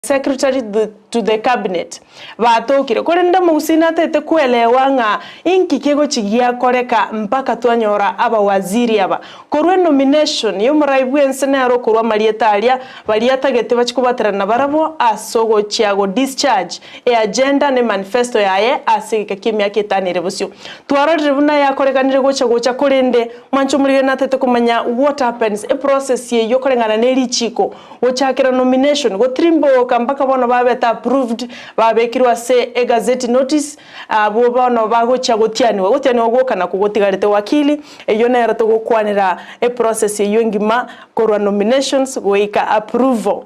secretary to the cabinet batokire kore ndamo usina tete kuelewa nga inki kego chigia koreka mpaka twanyora abawaziri aba korwe nomination yo muraibu ensenero korwa marietalia baliatagete bachikubaterana barabo asogo chiago discharge e agenda ne manifesto yaye asika kimya ketanire busyo twararire buna yakorekanire gocha korende mancho muri na tete kumanya what happens a process ye yo korengana ne lichiko ochakira nomination go trimbo mpaka bono babeta approved babekirwa se a gazette notice abo bono bagocha gotianiwa gokana kugotigarete wakili eyo na yarato gokwanira a process ye ngima korwa nominations goika approval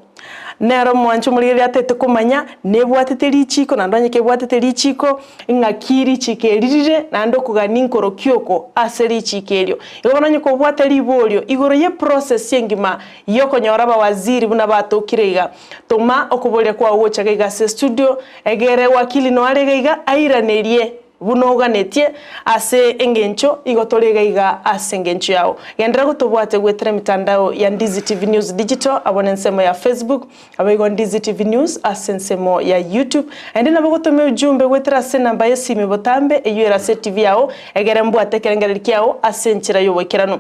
nero mwancho muri atete kumanya nebwatete lichiko nandanye kebwatete lichiko ngakiri chikeririre nando kugani nkoro kyoko aseri chikelyo ibonanye ko bwate libolyo igoro ye process yengima yoko nyora abawaziri buna batokirega toma okubolya kwa wocha ga studio egere wakili no aregaiga airanerie bunoganetie ase engencho igotorega iga ase engencho yao gendera gutubwate gwetere mitandao ya Ndizi TV News Digital abonensemo ya Facebook abigo Ndizi TV News asensemo ya YouTube ende nabagotome ujumbe gwetera ase namba yesime botambe eyera ase TV yao egere mbwate kerengereri yao asenchira yobokerano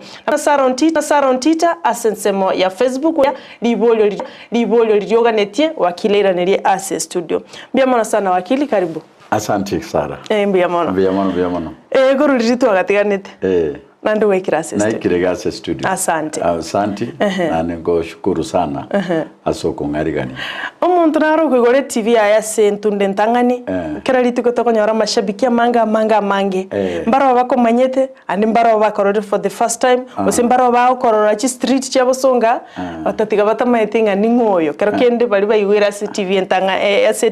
sarontita asensemo ya Facebook ya libolyo lirioganetie wakilera nerie ase studio biamona sana wakili karibu. Asante Sara. Mbiamono. Guru ritu agatiganite. Nando wekira studio. Naikirega studio. Asante. Asante. Nango shukuru sana. Asoko ngarigani. Omuntu naro kwigore TV aya sentunde ntangani. Kira ritu kutokonyora mashabiki manga mange. Mbaro bako manyete andi mbaro bakorore for the first time. Ose mbaro ba okorora chi street cyabosonga. Batatiga batamayetinga ningoyo. Kero kende bali bayigwira TV ntanga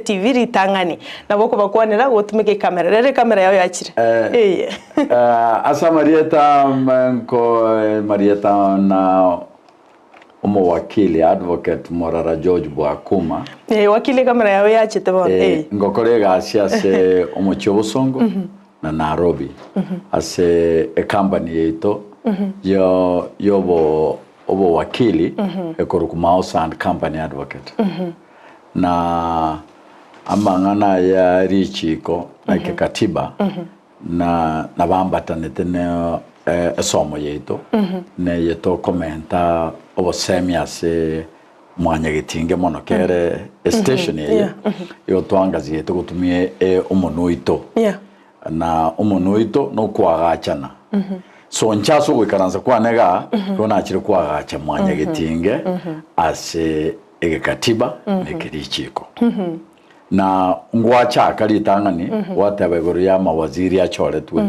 TV ritangani. Naboko bakwanira gotumike kamera. Rere kamera yawe yakire. Asa Marieta na wakili advocate Morara George Bwakuma. Wakili kamera yawe yachite bona. Ngokorega asiase Ogochorwa na Nairobi. Ase a company yeto yobo wakili ekorukuma and company advocate. Na amangana ya richiko like katiba. Na bambatanete ne esomo yeto ne yeto komenta obosemi ase mwanya gitinge mono kere station ye yo twangazi yeto gutumie omonuito na omonuito no kwagachana so nchaso gwikaranza kwanega kona chiri kwagacha mwanya gitinge ase egekatiba nekirichiko na ngwacha akali tangani watabegoro ya mawaziri achoretwe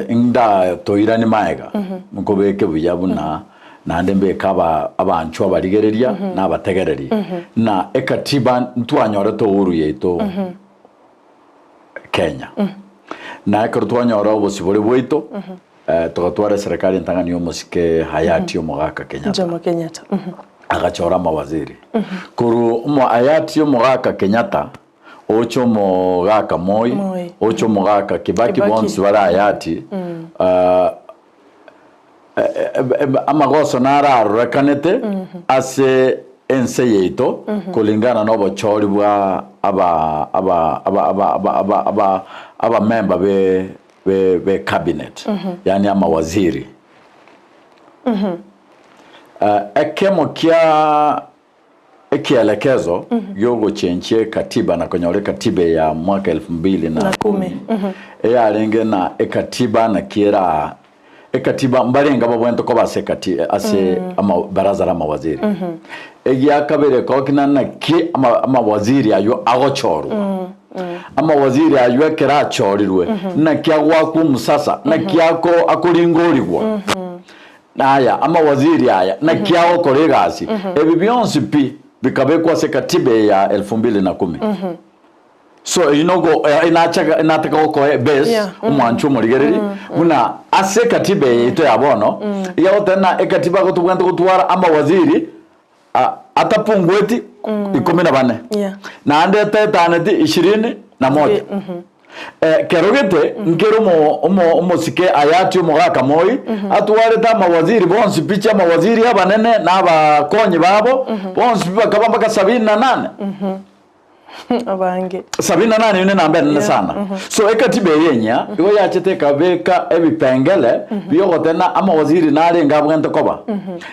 inda toirani maega mukobeke buyabuna nandembe kaba abanchu abarigereria na abategereri na ekatiba ntwanyore to uru yeto Kenya na ekortwanyora obosibore bwito tokatwara serikali ntangani yo musike hayati yo mogaka Kenyatta agachora mawaziri kuru mo ayati yo mogaka Kenyatta ocho mogaka Moi ocho mogaka Kibaki bonsi wala ayati amagoso nara rekanete ase ense yeito kulingana no bochori bwa aba member be cabinet yani amawaziri ekemo kia ekielekezo yogo chenche katiba na konyore katibe ya mwaka 2010 alenge na ekatiba na kiera ekatiba mbarenga babwento ko basekati ase ama baraza la mawaziri egia kabere ko kinana ki ama waziri ayo Ogochorwa ama waziri ayo kera chorirwe na kiagwa ku musasa na kiako akoringorigwa naya ama waziri aya na kiao koregasi ebi byonsi pi bikabekwa se katibe ya 2010 so inogo inataka ko base umwanchu murigereri una ase katibe ito yabono yote na ekatiba ko tugenda kutwara ama waziri atapungweti 14 na ande tetane 21 kerogete nkero mo sike ayati umugaka moi atware ta mawaziri bonsi picha mawaziri abanene n'abakonyi babo bonsi bakaba baka 78 abange 78 yune namba nene sana so ekatibe yenya igo yacheteka beka ebipengele biyogotena amawaziri narenga bwente koba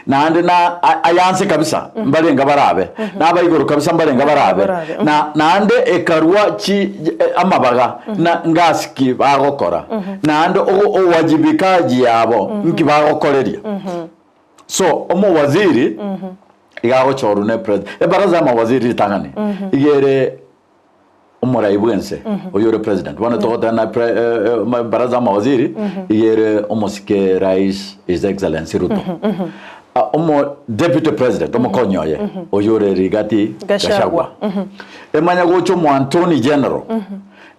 nande na ayanse kabisa mbarenga barabe n'abayigoro kabisa mbarenga barabe nande ekarwa chi amabaga na ngasiki bagokora nande owajibikaji yabo nki bagokoreria so omowaziri Ogochorwa ne president baraza amawaziri tangani igere umurayibwense oyore president wana tokota na baraza amawaziri igere umosike rais his excellency Ruto deputy president umukonyoye oyore Rigati Gachagua emanya gocho mu Attorney General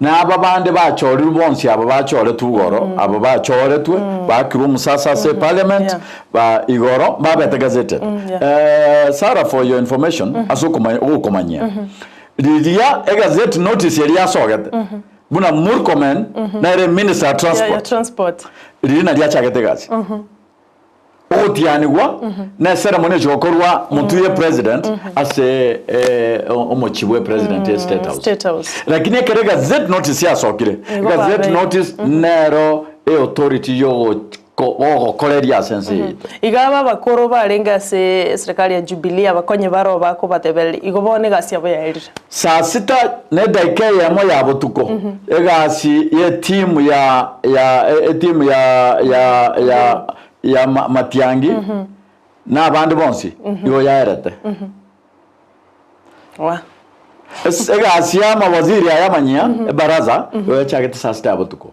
na ababande bachori bonsi aba bachore tugoro aba bachore twe bakiru musasa se parliament ba igoro babeta gazette Sarah, for your information asukumanya lidia gazette notice yali asogete buna murkomen na re minister transport lina dia chagete gazi otianigwa na ceremony jokorwa mutuye president ase omochibwe president state house lakini kere gazette notice ya sokire gazette notice nero authority yo koleria sense igaba bakoro barenga se serikali ya Jubilee abakonye baro bako batebele igobone gasi abo yairira saa 6 ne daika ya mo ya botuko egasi ye team ya Matiangi na abandi bonsi yo yaerete wa egasi ya mawaziri ayamanyia baraza yo chagete saa 6 abotuko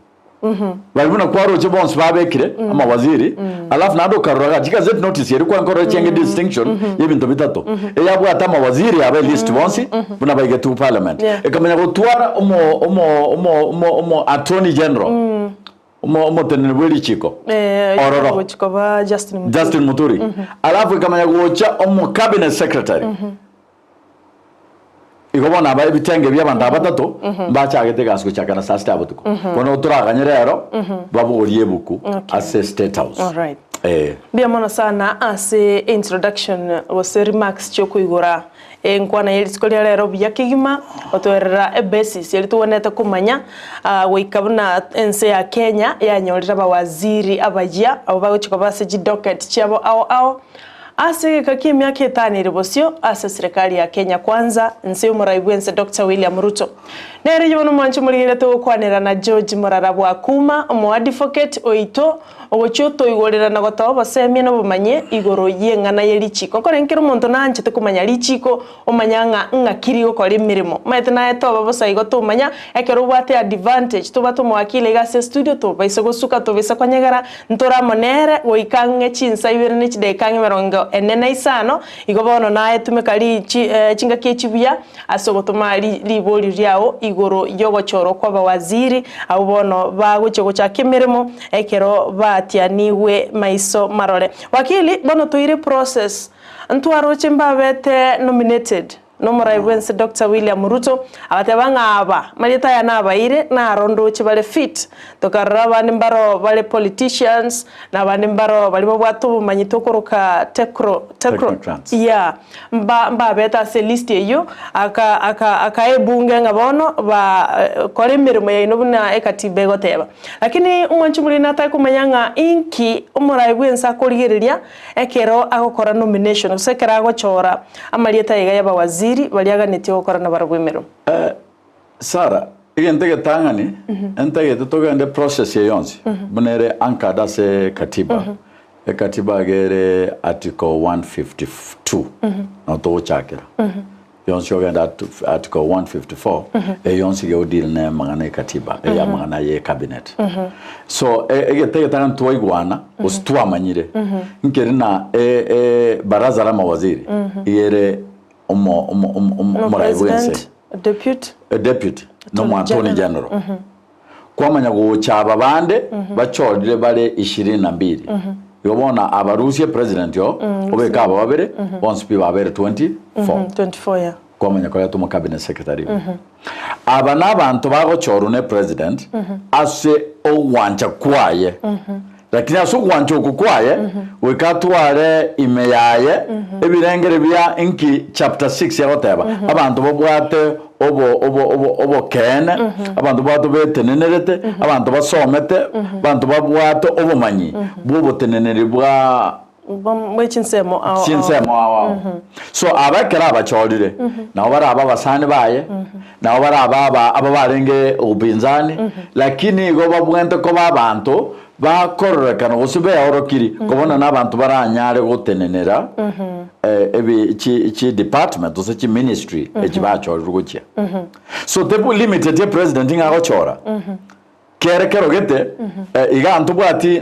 balibuna kwaro che bonsi babekire amawaziri alafu nado karoga gazette notice yeri kwa nkoro chenge distinction yebinto bitatu eyabwa ata mawaziri abe list bonsi buna baige tu parliament ekamenya gutwara omo attorney general omo tenebweli chiko ororo chiko ba Justin Muturi alafu ikamenya gocha omo cabinet secretary igobona abaye bitenge by'abanda batatu mbachagete gasiko chakana saa 6 abatuko kono turaganye rero baburiye buku ase state house. All right. Bia mona sana ase introduction was remarks choko igora enkwana yeliskolia rero bya kigima otwerera basis yeli tuonete kumanya wikabuna ense ya Kenya yanyorira abawaziri abajia abo bagochiko baseji docket chabo ao ase kakimya ketanire bosio ase serikali ya Kenya kwanza nse umuraibwense Dr. William Ruto nere yono mwanchu murigire to kwanira na George Morarabwa kuma omo advocate oito ogochoto igorera na gotaho basemye no bumanye igoro yengana yelichiko korenkero muntu nanje te kumanya lichiko omanyanga ngakiri gukora imirimo maite na eto babosa igoto umanya ekero bwate advantage to bato mwakile gase studio to baise gosuka to bisa kwanyegara ntora monere goikange chinsa ibere ne chidekange merongo enena isano igobono na etumekali chinga kechibuya asogotoma liboli ryao igoro yogochoro kw'abawaziri abo bono bagochego chakemeremo ekero batianiwe maiso marore wakili bono tuire process ntwaro chimbabete nominated no muraibwense Dr. William Ruto abatebanga aba malita ya nabaire na rondo chibale fit tokaraba nimbaro bale politicians na bandimbaro bali bwatu manyito koroka tekro yeah mba beta se list eyo aka ebunge ngabono ba kore mirimo ya inobuna ekatibe goteba lakini umwanchi muri nata kumanyanga inki umuraibwense akorigereria ekero agokora nomination usekera agochora amalita ya bawazi baliaga netio gukora na baragwemero Sara igentege tangani entege tutogende process yonsi bunere ankada se katiba katiba gere article 152 no to chakera yonsi ogenda article 154 yonsi ge deal ne mangana katiba ya mangana ye cabinet so igentege tangani toigwana ostwa manyire nkeri na baraza la mawaziri yere muraibwense deputy no Attorney General kwamanya gochaba bande bachodire bale 22 yobona abarusiya president yo obeka aba babere once people babere 24 ya kwa manyakora tumo cabinet secretary aba n'abantu bagochorwa ne president ase owancha kwaye lakini aso wancho kukwaye wekatware imeyaye ebirengere bya inki chapter 6 yagoteba abantu babwate obo kene abantu bwate betenenerete abantu basomete abantu babwate obumanyi bubotenenere bwa chinsemo awo so abakera abachorire nabo bari abasane baye nabo bari ababarenge ubinzani lakini go babwente ko babantu bakorrekana gusube yaorokiri kubona n'abantu baranyare gutenenera iki department ose ki ministry ekibacho rugukia so the limited president ngagochora kero gete iga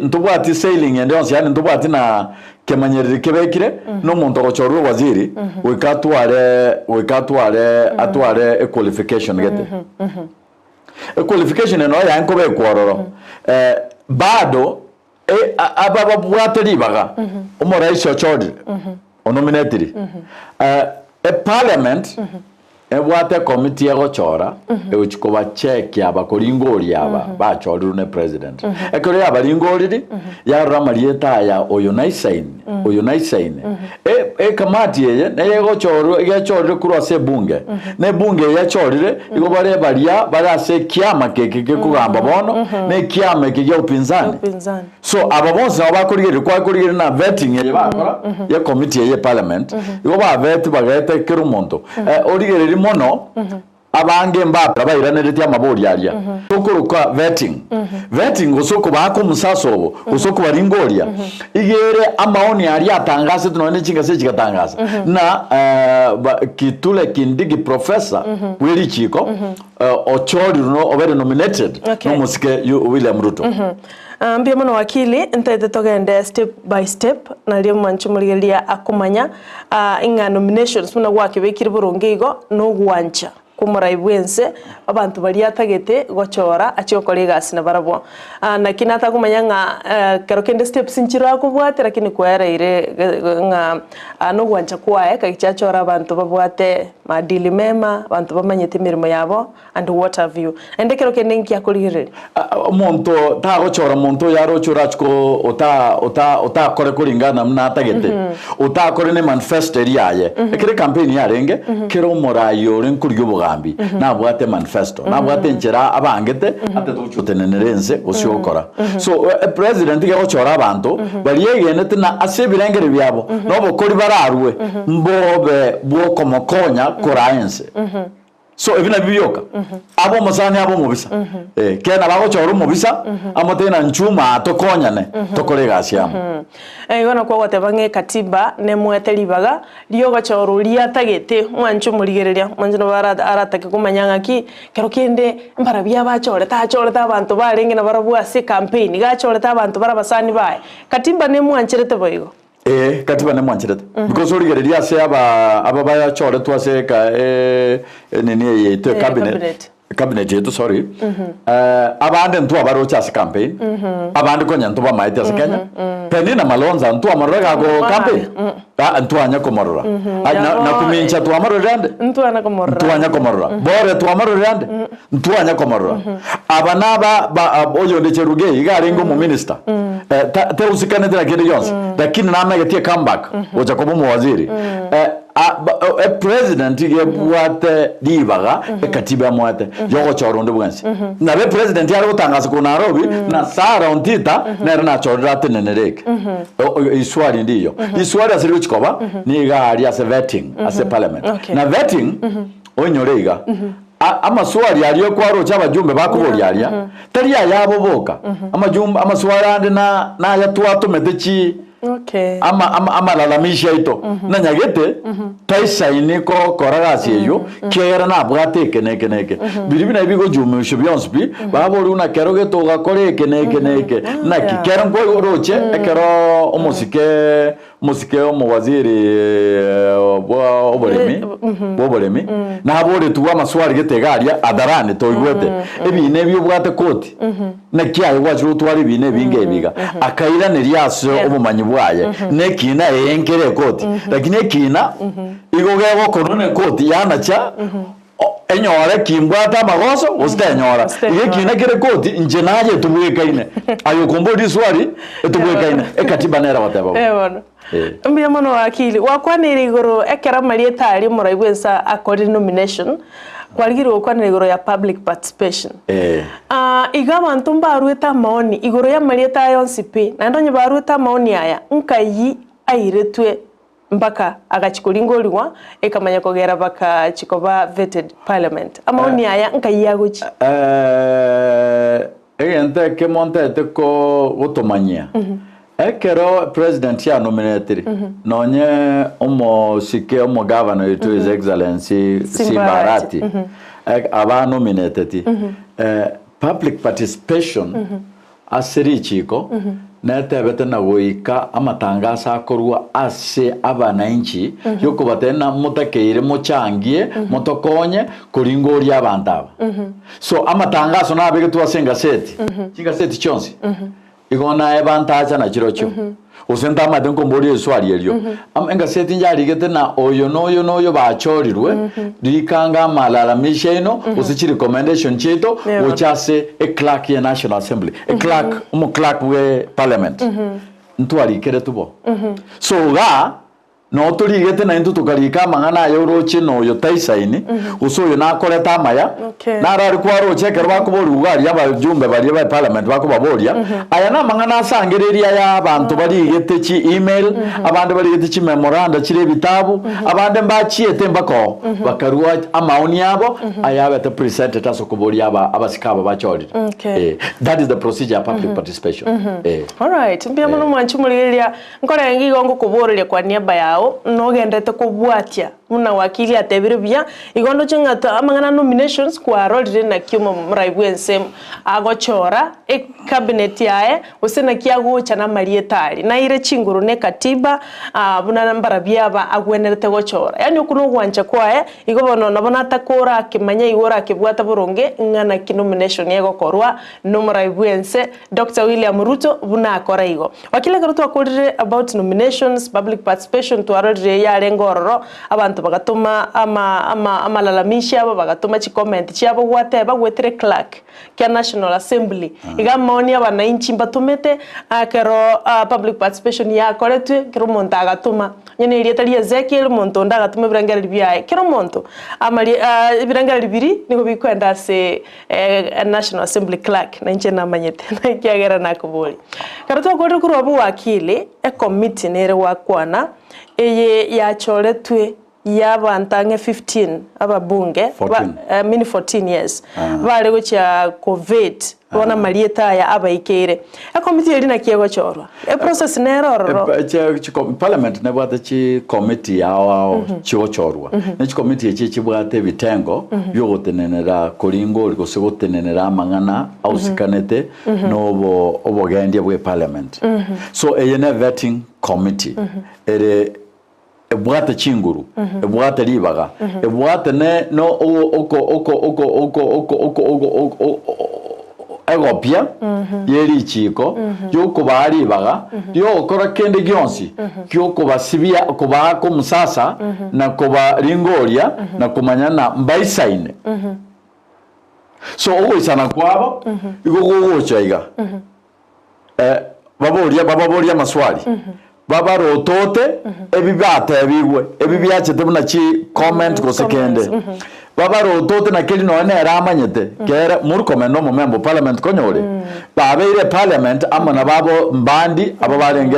ntubwati sailing and once yani ntubwati na kemanyerere kebekire no muntu gochorwa waziri wekatware atware qualification gete qualification no yanko be kwororo bado ababa bwateri baga omorais ochodi onominatiri parliament ebwate committee yagochora echikoba check abakoringori aba bachoruru ne president ekore abaringoriri yarra marieta ya oyonaisain kamati ye ne yagochoro igachorire kurase bunge ne bunge yachorire igobare baria barase kiama keke kugamba bono ne kiama kege upinzani so ababonse abakorigere kwakorigere na vetting ye bakora ya committee ye parliament igoba vet bagete kirumonto origere mono abange mbapra bairanerete amabori aria tokuruka vetting usoko bako musasobo usoko baringoria igere amaoni aria atangase tunone chingase chigatangaza na kitule kindigi professor wili chiko ochori no over nominated no musike William Ruto mbia mono wakili ntete togende step by step na rio manchumurigeria akumanya inga nominations muna gwakibekire burungigo no gwancha kumuraibwense abantu bari atagete gochora acyokore gasi na barabo na kinata kumanya nga karokende steps nchira kubwate lakini kwaereire nga no gwancha kwae kakichachora abantu babwate madili mema abantu bamanyete mirimo yabo and what have you ende karokende nki akurigire monto ta gochora monto yaro churachko ota kore kuringana mna atagete ota kore ne manifesto yaye ekire campaign yarenge kero morayo renkuryo na bwate manifesto na bwate nchera abangete ate tuchutenenerense usiokora so president yagochora abantu bariyegenete na asebirengere byabo no bokori bararwe mbobe bwokomokonya koraense so ebina biyoka abo musane abo mubisa kena bagochora mubisa amotena nchuma tokonyane tokorega siamo yona kwa watebange katiba ne mwetelibaga liyo gachoro liatagete mwanchu murigereria mwanjino aratake kumanyanga ki kero kende mbara bya bachore ta abantu barenge na barabuwa se campaign gachore ta abantu barabasani bae katiba ne mwanchirete boyigo katiba ne mwanchirete because urigereria se aba baya chore twase ka nini yete cabinet yetu sorry abande ntu abarocha se campaign abande konya ntu bamaite se Kenya penina malonza ntu amarega go campaign ntu anya komorora na kumincha tu amarorande ntu anya komorora bore tu amarorande ntu anya komorora abanaba oyo ndecheruge igarengo mu minister te usikane tena kende Jones lakini na amegetie comeback oja ko mu waziri president yebwate dibaga katiba mwate yogo choronde bwansi na be president yari gutangaza ku Nairobi na Sara Ontita na chorora tenenereke iswari ndiyo iswari asiri chikoba ni gari as vetting as a parliament na vetting onyorega amaswari yariyo kwaro cy'abajumbe bakubori yariya tari yabo boka amaswari ande na yatwatumete ama lalamisha ito na nyagete taisa iniko koragasi eyo kera na bwate keneke biribina ibigo jumusho byonsbi babori una keroge to gakore keneke na kikera ngo roche ekero omosike musike omwaziri oboremi na bore tuwa maswari getegaria adarane toigwete ebine byo bwate koti na kiaye gwachuru twari bine binge biga akaira ne ryaso obumanyi bwaye nekina enkere koti lakini ekina igogego korone koti yanacha enyora kimbwata magoso ustenyora igekina kire koti nje naje tubwekaine ayo kombodi swari tubwekaine ekatiba nera wateba Mbia mono wakili wakwanira iguru ekera marieta ari muraibwensa akori nomination kwarigiro kwanira iguru ya public participation igaba ntumba arueta maoni iguru ya marieta yonsipi na ndonye barueta maoni aya nkayi airetwe mpaka agachikuringoliwa ekamanya kogera baka chikoba vetted parliament amaoni aya nkayi yagochi egente kemonte teko gotomanyia ekero president ya nominated nonye sike governor to his excellency Simbarati aba nominated public participation asiri chiko netebete na goika amatangasa akorwa ase abananchi yoko batena mutakeire mochangie mutokonye kuringoria abantaba so amatangaso nabege tuwasenga seti kinga seti chonsi igona ebantacha na chirocho usenta madenko mbori swali elyo amenga seti njari gete na oyo bachorirwe rikanga malala misheno usichi recommendation chito uchase a clerk ya National Assembly a clerk clerk we parliament ntwari kere tubo so ga no turigete na intu tukarika mangana yoroche no yo taisaini usoyo na koreta maya na rari kwa roche kerwa kubori ugari abajumbe bari ba parliament bakubaboria aya na mangana sangereria ya abantu barigete chi email abandi barigete chi memoranda chire bitabu abandi mbachiete mbako bakarua amaoni yabo aya bata presented aso kuboria abasikaba bachori that is the procedure of public participation all right mbia muno mwanchu muliria nkore ngigongo kuboreria kwa niaba yao no gendete kubwatia muna wakili atebire bia igondo chingata amangana nominations kwa role na kiumo mraibwense agochora cabinet yae usena kiagocha na marietari na ire chinguru ne katiba buna nambara bia ba agwenerete gochora yani okuno gwancha kwae igobono nabona takora kimanya igora kibwata boronge ngana ki nomination yego korwa no mraibwense Dr. William Ruto buna akora igo wakili garuto akorire about nominations public participation to arore ya rengororo abantu bagatuma amalalamisha abo bagatuma chi comment cyabo gwateba gwetere clerk kya National Assembly igamoni abananchi batumete akero public participation ya koretwe kero monta agatuma nyene irietari Ezekiel monto ndagatuma birangara biyaye kero monto amali birangara bibiri niko bikwenda se National Assembly clerk na nche namanyete kyagera nakubuli karuto ko kuri obu wakili committee nere wakwana eye yachoretwe yabantange 15 ababunge mini 14 years bale gocha covid bona marieta ya abaikere a committee eri na kiego chorwa e process nero parliament ne bwate chi committee ya chigo chorwa ne chi committee chi bwate bitengo byogotenenera koringo gosegotenenera mangana ausikanete no obogendia bwe parliament so ene vetting committee ere ebwate chinguru ebwate libaga ebwate ne no egopia yeri chiko yoko bari baga yo okora kende gyonsi kyoko basibia kuba ko musasa na kuba ringoria na kumanyana mbaisaine so ogo isana kwabo igogo chaiga baboria maswali baba rotote ebibate bigwe ebibyachete buna chi comment ko sekende baba rotote na kili no ne ramanyete kera muri comment no member parliament konyore babeire parliament amana babo mbandi abo barenge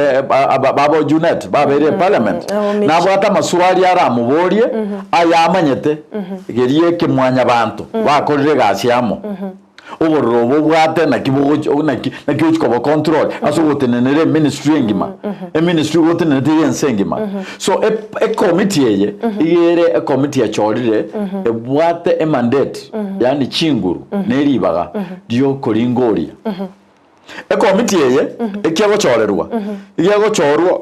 babo junet babeire parliament nabo ata maswali aramuborie ayamanyete geriye kimwanya bantu bakorire gasiamo uborobo bwate na kibugo na kibugo control aso gotenenere ministry ngima ministry gotenenere yensengima so a committee ye yere a committee ya chorire bwate a mandate yani chinguru neribaga dio koringoria a committee ye ekiago chorerwa igiago chorwa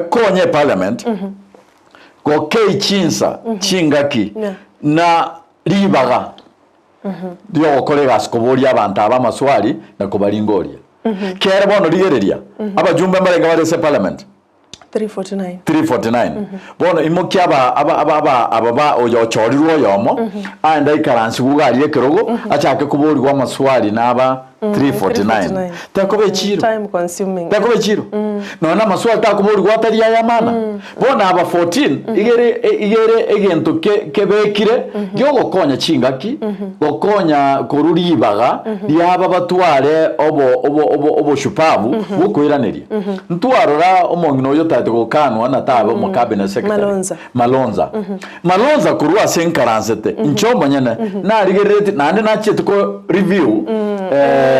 konye parliament go kei chinsa chingaki na ribaga dio kolega skoboria abantu abamaswali na kubalingoria kera bono rigereria abajumbe marenga barese parliament 349 bono imoki aba oyochorirwo yomo anda ikaransi gugarie kerogo achake kuborirwa amaswali naba 349 takobe chiro time consuming takobe chiro no na maswali takuborirwa atari ya mana bona aba 14 igere egento kebekire gyo gokonya chingaki gokonya koruribaga lyaba batware obo shupavu bukwiraniria ntwarora omongino yo gokanwa na tabo mu cabinet secretary Malonza kurwa senkaransete nchombo nyene na rigerete nande na chetuko review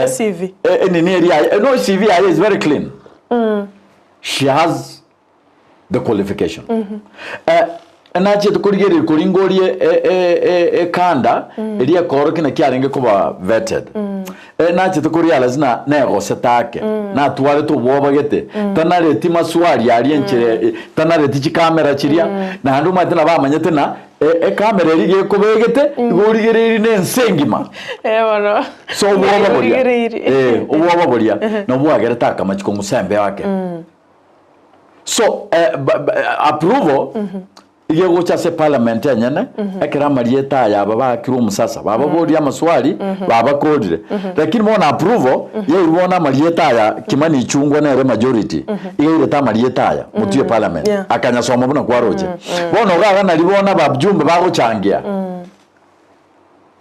CV no CV is very clean she has the qualification na chetuko rigere kuringorie kanda elia koroke na kiarenge kuba vetted na chetuko realize na nego setake na tuwale to bobagete tanare ti maswali yari enchere tanare ti kamera chiria na handu matena bamanyete na kamera rige kubegete igurigere ne nsengima bano so bobaboria no bwagere taka machiko musembe wake so approval iye gocha se parliament nyene ekera marieta ya baba kiru musasa baba bodia maswali baba kodire lakini mona approval ye ibona marieta ya kimani chungwa na majority iye ile ta marieta ya mutuye parliament akanya soma buna kwa roje bono gaga na libona babjumbe bagochangia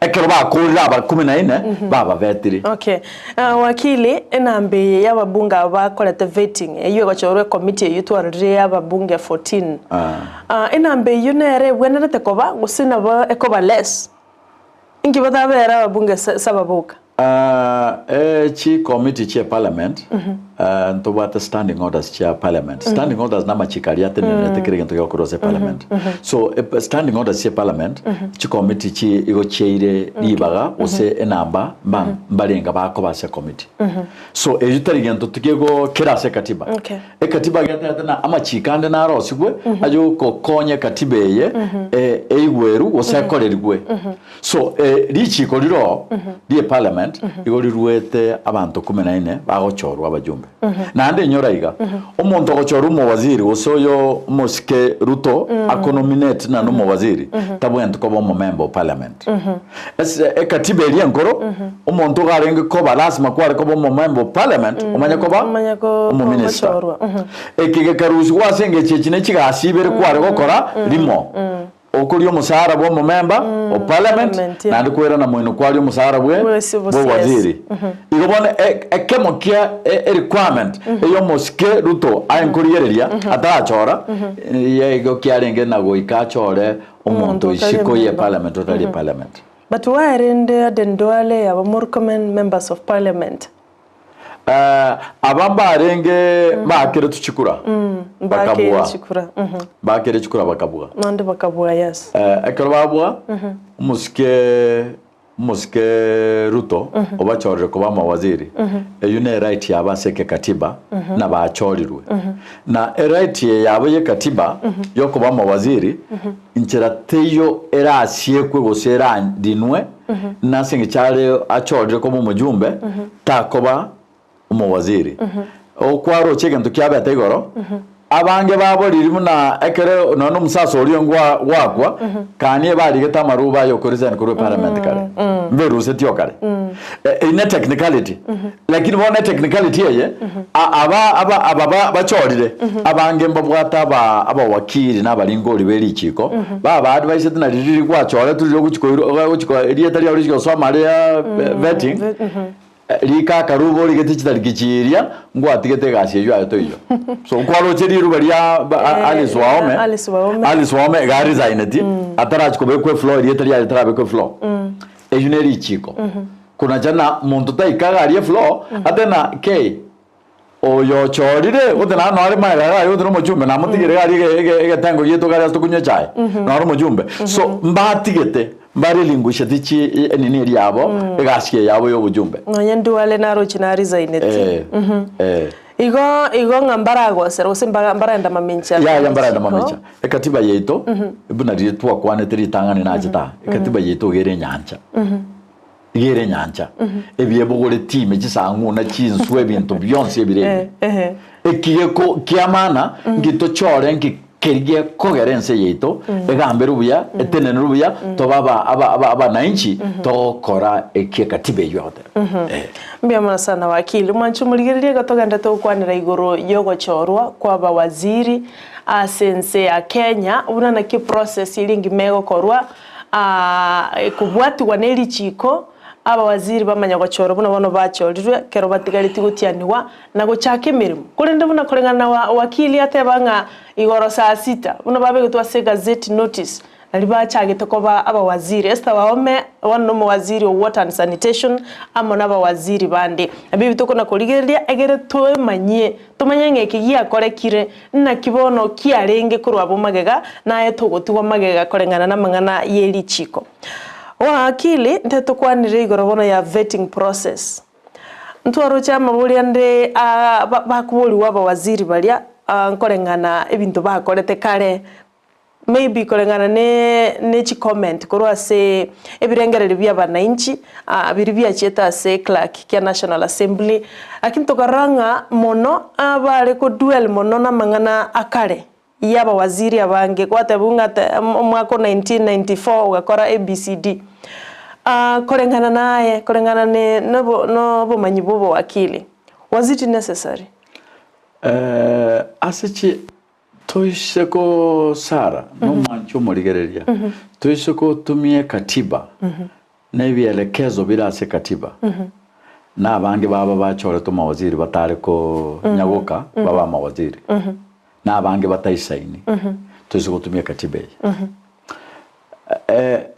ekero bakurira aba 14 baba vetiri okay wakili enambe y'ababunga bakolete vetting eyo Ogochorwa committee yutwarire y'ababunge 14 enambe yunere bwenete koba gusina ba ekoba less ingi batabera ababunge sababuka chi committee chi parliament ntobata standing orders chi parliament standing orders na machikaria tene tekere ngento yokurose parliament so standing orders chi parliament chi committee chi igo cheire libaga ose enamba mbarenga bako base committee so ejutari ngento tukego kirase katiba katiba gata na amachikande na rosigwe ajo kokonye katiba ye eigweru ose kolerigwe so richi koliro die parliament igori ruete abantu 14 bagochorwa abajumbe nande nyoraiga omuntu Ogochorwa Umwaziri osoyo Mosike Ruto akonominate na Umwaziri tabwento ko bomo member parliament katiba eri enkoro omuntu garenge ko balasima kware ko bomo member parliament omanya ko umuminister ekige karuzi wasenge chechine chigasibere kware gokora limo okuri omusara bo member o parliament nandi kwera na mwino kwari omusara bwe waziri igobone ekemokia requirement eyo Mosike Ruto ayenkuriyereria atachora yego kyarenge nago ikachore omuntu ishiko ye parliament otali parliament but why rende dendwale aba more common members of parliament abamba renge bakere tuchikura bakere chikura bakabwa nande bakabwa yes ekero babwa Mosike Ruto obachorere kuba Mawaziri eyune right yabaseke katiba na bachorirwe na right yabo ye katiba yo kuba Mawaziri inchera teyo era asiekwe gosera dinwe na singi chale achorere kuba mujumbe takoba Umwaziri okwaro chegento kyabeta igoro abange babo ririmu na ekere no musasa ori ngwa wakwa kanie bari geta maruba yo korizan kuru parliament kare mberuse tio kare ine technicality lakini bona technicality ye aba bachorire abange mbabwata aba wakiri n'abaringori beri chiko baba advice na riri kwa chore turi guchiko erieta ri ori so maria vetting lika karubo ligetichita likichiria ngo atigete gasi yo ayo iyo so kwalo cheri rubaria Alice Waome gari zaineti atarach ko bekwe floor erieta ri atara bekwe floor ejuneri chiko kuna jana muntu taikaga ari floor atena ke oyo chorire utena no ari maga yo tno mujumbe na mutigire ari egetango yeto gari asto kunyo chai no ari mujumbe so mbatigete mbari linguisha tichi enini yabo egasiye yabo yo bujumbe nyendu wale naro chinari zaineti Igo ngambara gosera usimba mbara enda mamincha. Ya mbara enda mamincha. Katiba yeto ibuna ritwa kwane tritangani na jita. Katiba yeto gere nyancha. Gere nyancha. Ebiye bogole time gisangu na chinswe ebintu byonse ebire. Ekiye ko kiamana ngito chore nki kerige kogerense yeto egambere ubuya etenene ubuya to baba aba nainchi to kora ekiye katibe yote. Mbiyamana sana wakili mwanchu muligereria gatoganda to kwanira igoro Ogochorwa Kw'Abawaziri sense ya Kenya una na ki process ilingi mego korwa kubwati waneli chiko abawaziri bamanya Ogochorwa buna bono bachorirwe kero batigariti gutianiwa na gochake mirimo kurinde buna korengana na wakili atebanga igoro saa 6 buna babe gutwa se gazette notice ali bachagite ko abawaziri esta waome wano mu waziri of water and sanitation amona abawaziri bande abibi to kona koligeria egere to manye to manyenge kigia korekire na kibono kiarenge kurwa bomagega na eto gotiwa magega korengana na mangana yeli chiko wakili nteto kwanire igoro bono ya vetting process ntwaro chama buli ande bakubuli wabawaziri balia nkorengana ebintu bakorete kare maybe korengana ne chi comment korwa se ebirengerere bya bananchi abiri bya cheta se clerk kya National Assembly akinto karanga mono abare ko duel mono na mangana akare yaba waziri abange kwate bunga mwako 1994 ugakora ABCD korengana naye korengana ne no manyi bobo wakili was it necessary asichi toisheko sara no mancho moligereria toisheko tumie katiba na ibielekezo birase katiba na abange baba bachore to mawaziri batare ko nyagoka baba mawaziri na abange batayisaini toisheko tumie katiba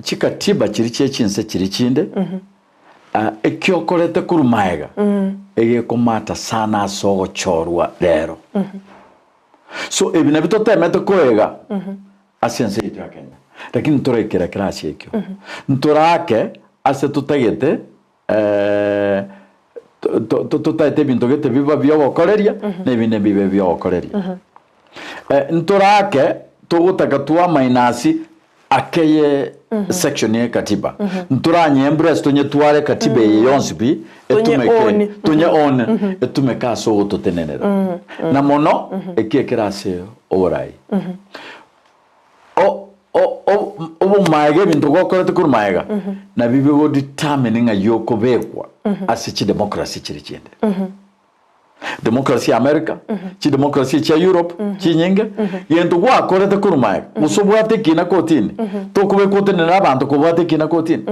chikatiba chiri chinse chiri chinde ekyokorete kurumaega ege komata sana Ogochorwa rero so ebina bitotemete koega asiense yitu ya Kenya lakini ntorekera klasi ekyo ntorake ase tutagete tutayete bintu gete biba byogokoreria nebine bibe byogokoreria ntorake tugutaka tuwa mainasi akeye section ye katiba nturanye embrace tonye tware katiba yonsibi etumeke tonye on etumeka so totenenera na mono ekekerase orai o maege bintu gokorete kurmaega na bibigo determining ayoko bekwa asichi democracy chiri chinde democracy America chi democracy cha Europe chi nyinge yendo gwa korete kurumaya musobwate kina kotini to kube kotene nabantu kubwate kina kotini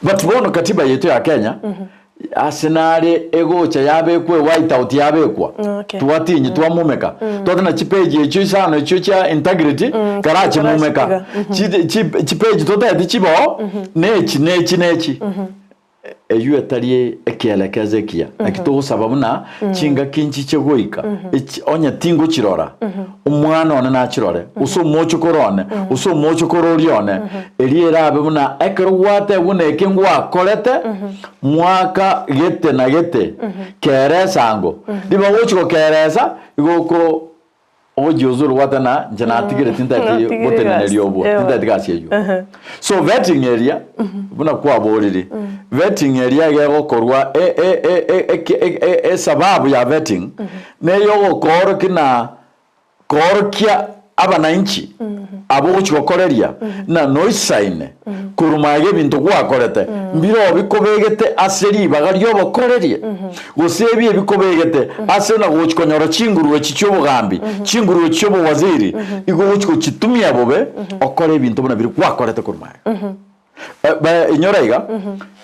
but bono katiba yetu ya Kenya asenare egocha yabekwe white out yabekwa tuwatinyi tuwamumeka twatana chipeji echo isano echo cha integrity karachi mumeka chipeji totete chibo nechi eyu etari ekielekeze kia akito sababu na chinga kinchi chegoika onya tingo chirora umwana one na chirore uso mocho korone uso mocho kororione eriera buna ekero wate buna ekengwa kolete mwaka gete na gete keresa ngo diba wocho keresa igoko ojozuru watana janatigire tintati botene lyobo tintati gasieyo so vetting area buna kwa boriri vetting area yegokorwa sababu ya vetting ne yogokoro kina korkia abananchi abo chikokoreria na noisaine kurumage bintu kwakorete mbiro bikobegete aseri bagaryo bokorerie gusebye bikobegete ase na gochikonyora chinguru chichobogambi chinguru cy'Abawaziri igo gochiko chitumia bobe okore bintu bana biri kwakorete kurumage ba inyoraiga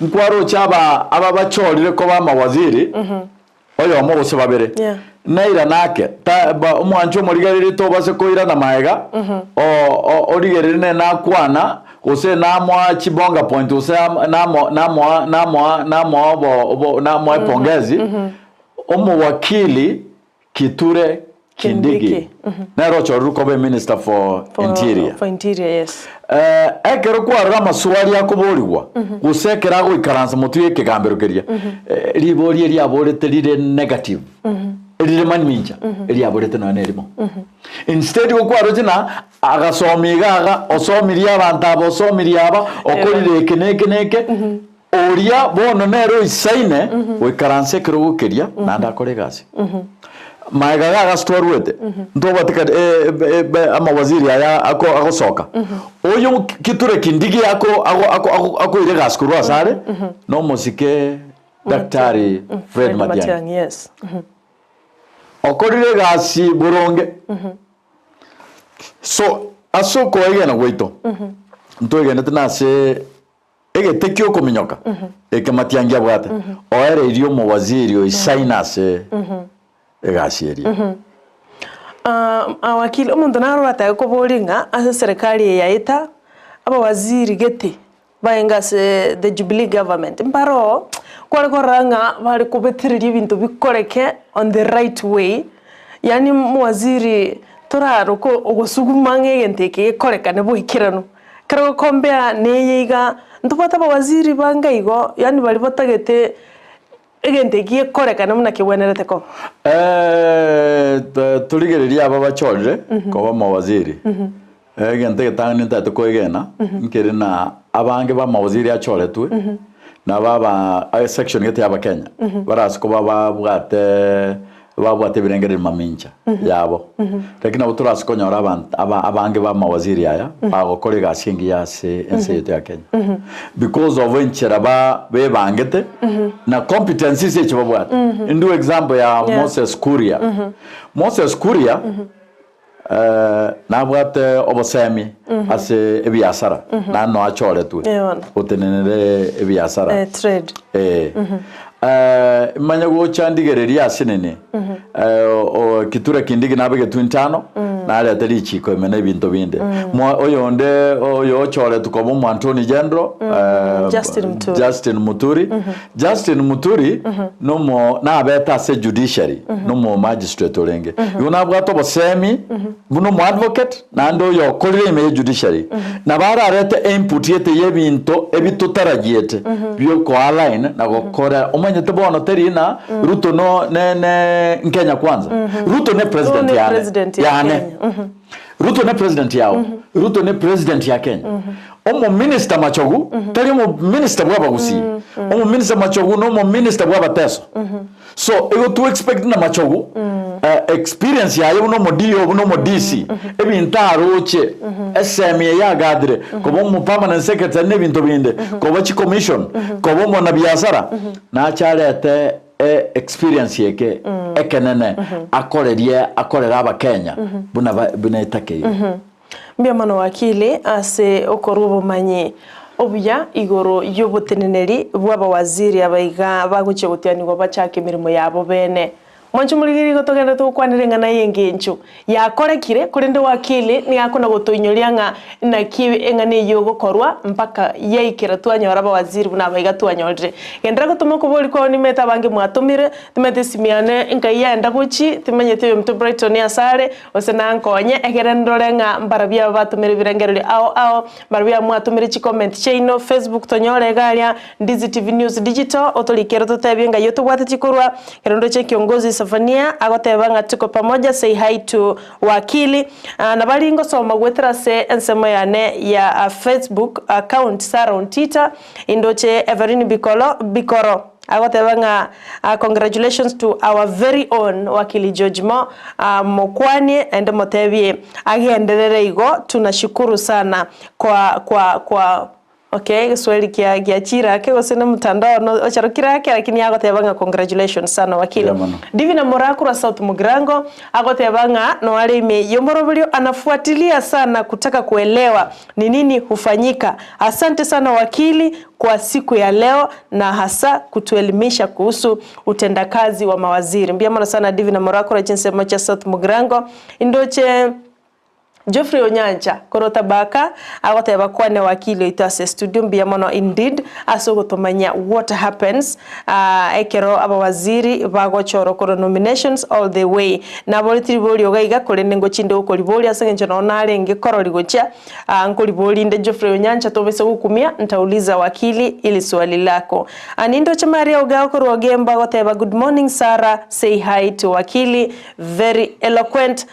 nkwaro chaba aba bachorire ko bamawaziri oyo mo bose babere naira nake ta umwancho murigarire to base koira na maega origerire na kwana ose namwa chibonga point ose namwa pongezi omo wakili kiture Kindiki. Nero choru kobe Minister for Interior. For Interior, yes. Ekero kwa rama swali yakuburiwa. Gusekera go ikaranza mutu yekigamberukeria. Ribori eri aborete rire negative. Rire manminja. Eri aborete no nerimo. Instead go kwa rojina agasomiga osomiria abantu abosomiria aba okorire ekeneke oria bono nero isaine wikaranse kero gukeria na ndakore gasi. Maigaga agastwarwete ntobatika amawaziri aya agosoka oyo kiture kindigi ako ire gaskuru asare no musike daktari Fred Matiang'i yes okorire gasi buronge so asoko egena gweito ntoigene tinase egetekio kominyoka Matiang'i abwate oere irio mawaziri o isainase egashieria wakili omuntu narwata kuburinga ase serikali yaita abawaziri gete baengase the Jubilee government mbaro kwari koranga bari kubetiriria ibintu bikoreke on the right way yani muwaziri toraruko ogosuguma ngegenteke koreka ne buhikirano kero kombea neyiga ntubata abawaziri bangaigo yani bari batagete egenteke koreka ne muna kibwenerete ko tuligereria aba bachorre ko mawaziri egenteke tangani ntatu ko egena nkere na abange ba mawaziri achoretwe na baba section gete aba Kenya barasiko babwate birengere maminja yabo lakini abo turasiko nyora abange ba mawaziri aya bagokore gashingi yase ense yote ya Kenya because of enchera be bangete na competencies eche babwate ndu example ya Moses Kuria Moses Kuria nabwate obosemi ase ebiasara na no achoretwe otenenere ebiasara trade manya go chandigereria asinene o kitura kindigi nabege 25 na ale atari chiko emene bintu binde oyonde oyo chore tukobo mu Anthony General Justin Muturi no mo na abeta se judiciary no mo magistrate orenge yuna bwato bosemi buno mo advocate na ndo yo kolire me judiciary na bara arete input yete yebinto ebitutaragiete byo ko align na gokora omanye tebono terina Ruto no ne Kenya kwanza Ruto ne president yani Ruto ne president yao Ruto ne president ya Kenya omo minister machogu tari mo minister bwa Gusii omo minister machogu no mo minister bwa Teso so ego to expect na machogu experience ya yo no mo dio no mo DC ebintaroche SME ya gadre ko mo permanent secretary ne binto binde ko bachi commission ko mo na biasara na charete experience yake ekenene akorera aba Kenya buna itake mbia mano wakili ase okorubo manye obuya igoro yobuteneneri bw'abawaziri abaiga baguche gutianirwa bachake mirimo yabo bene mwancho muligiri gotogenda tukwanire na yengencho yakorekire kurinde wakili ni akona gotoinyoria nga na kiwi engane yogokorwa mpaka yaikira twanyora abawaziri buna abaiga twanyorire gendera gotuma kubori ko ni meta bange mwatumire timete simiane inka yenda guchi timenyete mtu Brighton ya sare osena nkonye egerendore nga mbarabia batumire birengerere ao mbarabia mwatumire chi comment chaino Facebook tonyore garia Ndizi TV News Digital otolikero totebenga yoto bwate chikorwa kerondo che kiongozi Safania agotebanga tuko pamoja say hi to wakili na balingo soma gwetera se ensemo yane ya Facebook account Sara on Twitter indoche Everine Bikoro agotebanga congratulations to our very own wakili George Mokwani and Motebie agenderere igo tunashukuru sana kwa okay swali kia chira ke gosena mtandao no ocharukira yake lakini agotebanga congratulations sana wakili Divina Morakura South Mugrango agotebanga no alime yomorobulio anafuatilia sana kutaka kuelewa ni nini hufanyika. Asante sana wakili kwa siku ya leo na hasa kutuelimisha kuhusu utendakazi wa mawaziri. Mbia mara sana Divina Morakura jinsi moja South Mugrango indoche Geoffrey Onyancha korota baka agoteba kwane wakili itase studio mbia mono indeed aso gotomanya what happens ekero abawaziri bagochoro koro nominations all the way na bolitiri boli ogaiga kore nengo chinde ukori boli asengenje nona arenge korori gocha nkori boli inde Geoffrey Onyancha tobese gukumia ntauliza wakili ili swali lako anindo chamaria ogao koro ogemba goteba good morning Sarah say hi to wakili very eloquent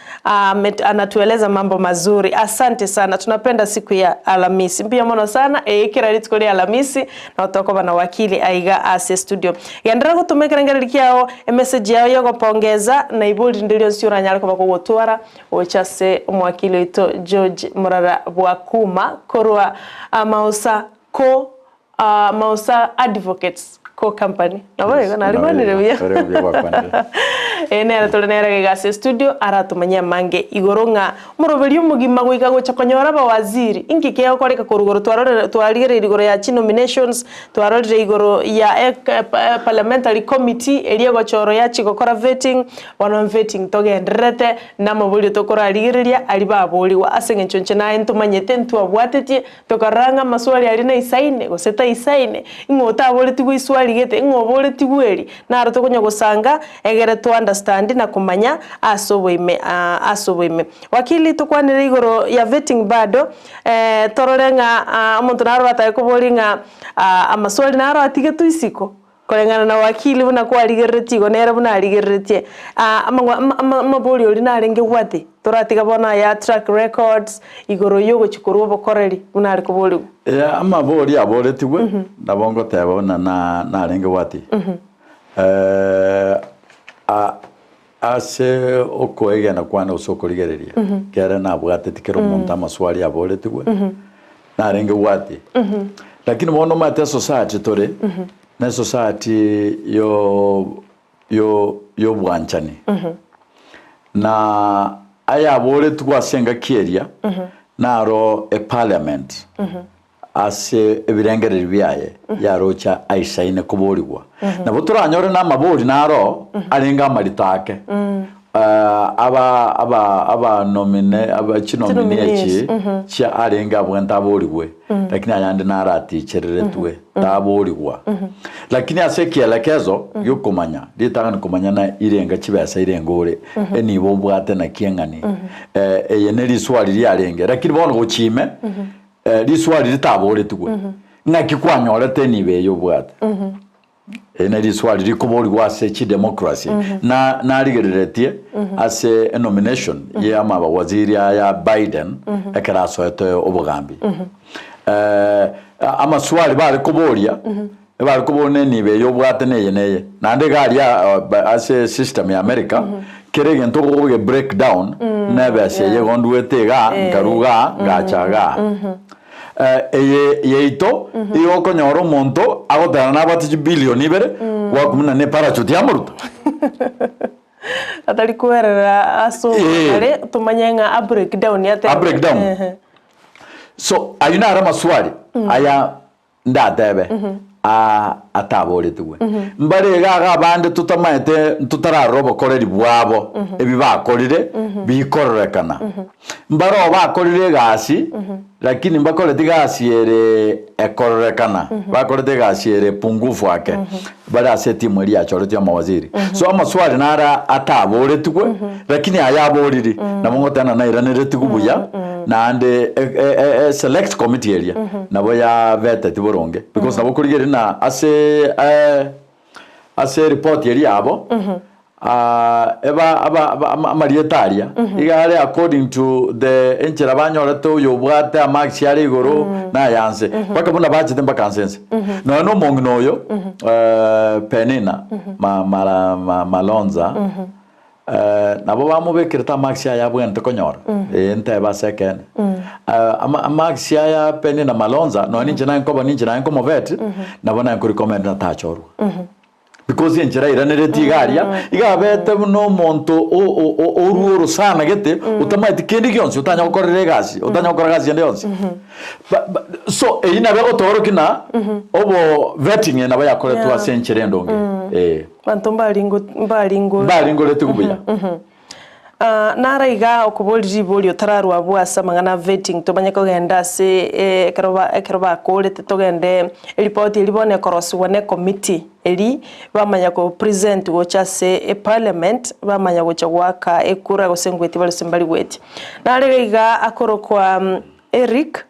anatueleza mambo mazuri asante sana tunapenda siku ya Alhamisi pia mono sana kira ritiko ya Alhamisi na utakoba na wakili aiga ase studio yandara gutumeka ngaririkiao message yao yo gopongeza na ibuli ndilio siura nyarako bakugotwara ochase umwakili ito George Murara Bwakuma korwa Mausa Advocates co company na wewe na ribanire bya ene tolenera gase studio aratumanya mange igoronga muroberi umugima gwika gochakonyora abawaziri ingike okoreka kurugoro twarire igoro ya nominations twarire igoro ya parliamentary committee eliye gochoro ya chigokora vetting one vetting togendrete na mabuli tokora rigiriria ali baboliwa asengenchonche na entumanyete ntu abwatetie tokaranga maswali ali na isaine goseta isaine ingota aboleti gwiswali gete ngoboleti gweri na arotokonya gosanga egere to understand na kumanya asoboime wakili tukwanire igoro ya vetting bado tororenga omuntu naro bataye kuboringa amaswali naro atige tuisiko korengana na wakili buna kwarigereti gonera buna arigeretie amabori ori narenge gwate toratiga bona ya track records igoro yogo chikuru bokoreri buna ari kubori amabori aboretigwe nabongo tebona narenge gwate ase okoege na kwana usokorigereria kera na bwate tikero monta maswali aboretigwe narenge gwate lakini bono mate society tore na society yo bwanchani na aya bole twasenga kieria naro a parliament ase ebirengereri byaye yarocha aisaine kuboligwa na boturanyore na mabori naro arenga maritake aba nomine aba chinominechi cha arenga bwenta boligwe lakini ayande narati chereretwe taboligwa lakini asekielekezo yokumanya litanga kumanya na irenga chibesa irengore enibo bwate na kiengani yeneri swali lyarenge lakini bono gochime liswali litaboletwe ngakikwanyorete nibe yo bwate eneri swali likoboli wase chi democracy na ligereretie ase nomination ya Kw'Abawaziri ya Biden ekaraso eto obugambi amaswali bali kobolia bali kobone nibe yo bwate neye nande gari ase system ya America kerege ntoko breakdown nabe ase yegondwetega ngaruga ngachaga yeito iyo konyoro monto agotana nabati billion ibere wakumuna ne parachute ya muruto atari kuerera aso ale tumanyenga a breakdown ya a breakdown so ayuna ara maswali aya ndatebe atabole tuwe mbare gaga bande tutamaete tutararobo koreri bwabo ebibakorire bikorekana mbaro bakorire gasi lakini mbakorete gasi ere ekorekana bakorete gasi ere pungufu ake bara aseti mweli ya chorete ya mawaziri so amaswali nara atabole tuwe lakini ayaboriri na mongotana na iranere tukubuya na ande select committee area nabo ya vete tiboronge because nabo kurigere na ase report area abo eba marietaria igare according to the enchera banyoreto yobwate amax yari igoro na yanse bakabona bachite mbakansense no mongno yo penina malonza nabo bamubekirta maxia ya bwente konyora ente ba second maxia ya penina malonza no ninje na nko vet nabo na nko recommend na tachorwa because enjera iranereti garia igabete no monto oruoro sana gete utamaiti kendi gyonse utanya gukorera gasi utanya gukora gasi ende yonse so ina bego toro kina obo vetting na baya koretu asenchire ndonge bantu mbalingo letu kubuya nara iga okubuliri buli otararwa bwasa mangana vetting tomanya kogenda se ekeroba kolete togende report ilibone koroswa ne committee eli bamanya ko present gocha se e parliament bamanya gocha gwaka ekura gosengweti bali sembali weti nare iga akorokwa Eric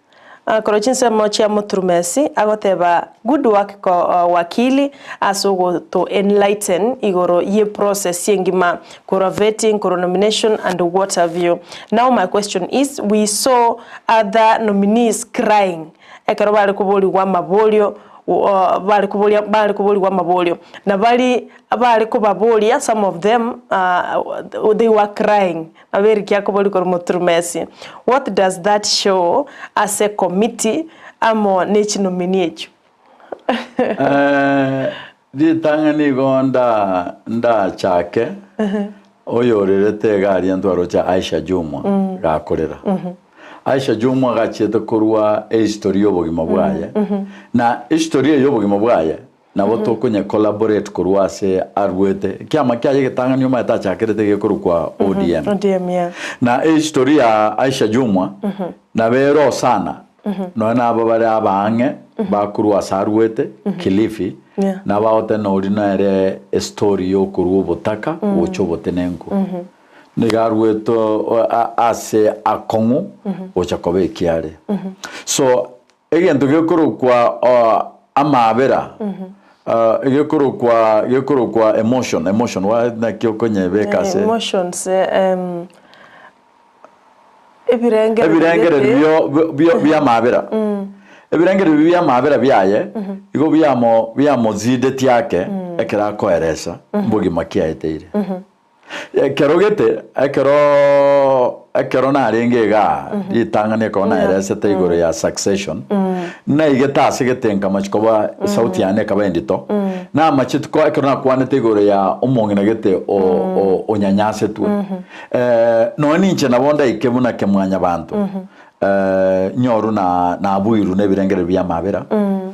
korochinse mocha muturumesi agoteba good work ko wakili asogo to enlighten igoro ye process yengima kora vetting, kora nomination and what have you. Now my question is, we saw other nominees crying ekero bali kubuli wa mabolio bali kubuli wa mabolio na bali kubabolia, some of them they were crying na very kyakoboli kora muturumesi. What does that show as a committee amo nechi nominate? Di tangani gonda nda chake oyorerete gari ntwaro cha Aisha Jumwa gakorera Aisha Jumwa gachete kurwa history y'obugima bwaye na history y'obugima bwaye na boto kunye collaborate kurwa se arwete kyama kyaje gitangani yoma yatachakirete gekuru kwa ODM yeah. Na history ya Aisha Jumwa na bero sana no na babare abange bakurwa sarwete Kilifi yeah. Na baote no ordinary story yo kurwa botaka ocho botenenko nigarweto ase akongu ochakobe kiare so egento gekuru kwa amabera gekuru kwa emotion wa na kyokonye bekase emotions ebirengere bya mabera ebirengere bya mabera byaye igo byamo zide tyake ekera koeresa mbugi makia eteire kerogete ekero na rengega itangane ko na eresa teigoro ya succession na igeta asigetenka machikoba sauti yane kabendito na machitko ekero na kwane teigoro ya umongina gete o nyanyase tu no ninche na bonda ikebuna kemwanya bantu nyoru na abuiru ne birengere bya mabera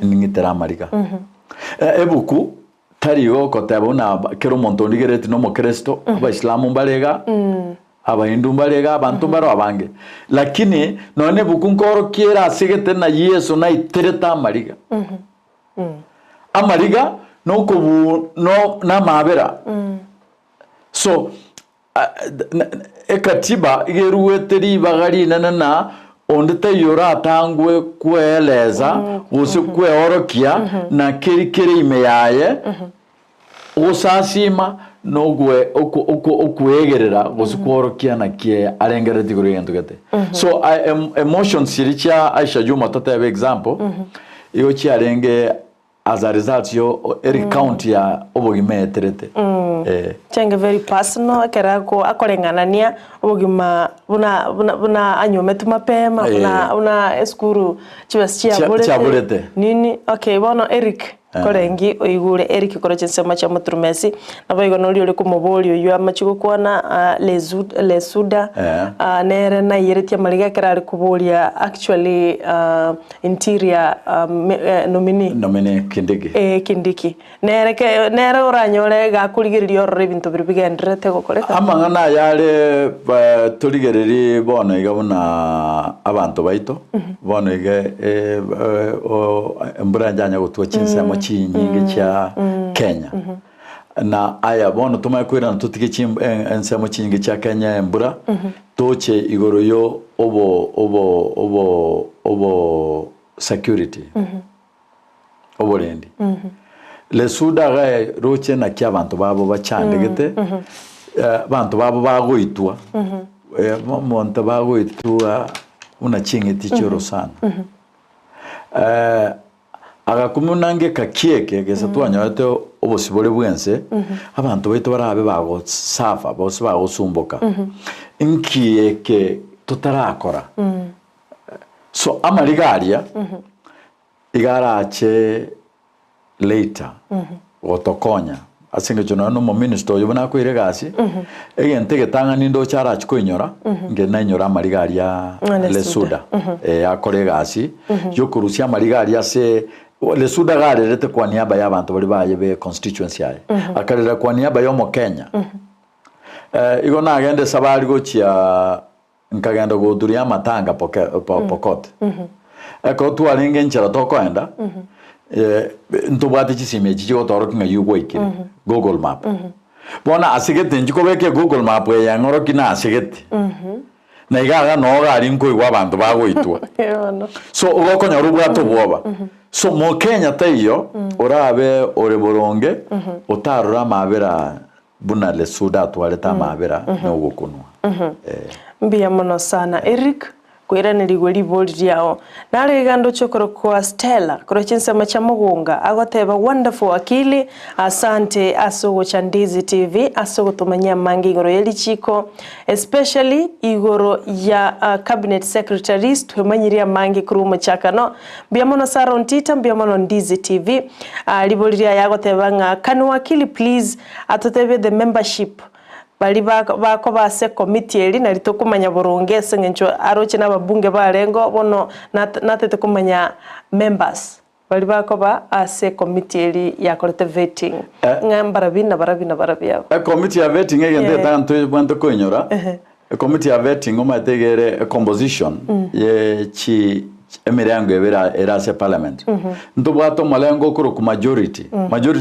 ningitera marika ebuku tarigo kotabona kero monto ndigereti no mokristo abaislamu mbalega abahindu mbalega abantu baro abange lakini none bukunkoro kiera sigete na Yesu na itereta amariga amariga no kubu no na mabera so ekatiba igeruweteri bagari na ondete yora tangwe kueleza usikwe orokia na kirikiri imeyaye usasima nogwe okuegerera usikworokia na kie arengere tiguri yentugete so emotion siricha Aisha Juma tote example iyo chi arenge as a result yo Eric County ya obogime terete chenge very personal kerako akorenganania obogima buna anyometu mapema una eskuru chibasia bulete nini okay bono Eric korengi oigure Eric korochense macha muturumesi naboigo no liole kumobolio yo amachiko kwana lesuda nere na yeretia maliga kerari kubolia actually interior nominee kindiki nere oranyore gakurigiririo rebinto bibigendrete gokoreka amangana yale toligereri bono igabona abantu baito bono ige embranja gutwa chinsemo chinyingi cha Kenya na aya bono tumakwira tutike ensemo chinyingi cha Kenya embura toche igoro yo obo security oborendi lesuda ga roche na kya abantu babo bachandegete abantu babo bagoitwa monta bagoitwa una chingiti choro sana agakumunange kakieke gesa twanyote obosibole bwense abantu baito barabe bago safa bose bago sumboka inkieke tutarakora so amaligaria igarache later otokonya asinge jono no mo minister yo bana kwire gasi egente getanga nindo chara chikoinyora nge nanyora amaligaria lesuda akore gasi yo kurusia amaligaria se lesuda garerete kwa niaba y'abantu bari baye be constituency yaye akarera kwa niaba yo mo Kenya Igo nagende sabari gochia nkagenda guturia matanga Pokot. Eko twaringe nchera tokoenda. Ntubwate chisime chicho torokinga yugo ikire. Google Map. Bona asigete njiko beke Google Map ya ngoro kina asigete. Na igaga no gari nkoigwa abantu bagoitwa. So ugokonya rubwato bwoba. So mo Kenya taiyo orabe ore boronge utarura mabera buna le suda twaleta mabera no gukunwa. Mbia mono sana Eric kwira nirigweri boli yao nare gando chokoro kwa Stella koro chinsema cha mugunga agoteba wonderful akili asante asogo cha Ndizi TV asogo tumanya mangi igoro yeli chiko especially igoro ya cabinet secretaries tumanyiria mangi kuru muchakano mbia mono sara ontita mbia mono Ndizi TV liboli ya agoteba nga kanu akili please atotebe the membership bali bako base committee eri na litokumanya boronge sengencho aroche na babunge barengo bono natete kumanya members bali bako ba ase committee eri ya kolete vetting ngambara bina barabia committee ya vetting egende tanto bwanto koinyora committee ya vetting omategere composition ye chi emirango era se parliament ntubwato malengo kuru ku majority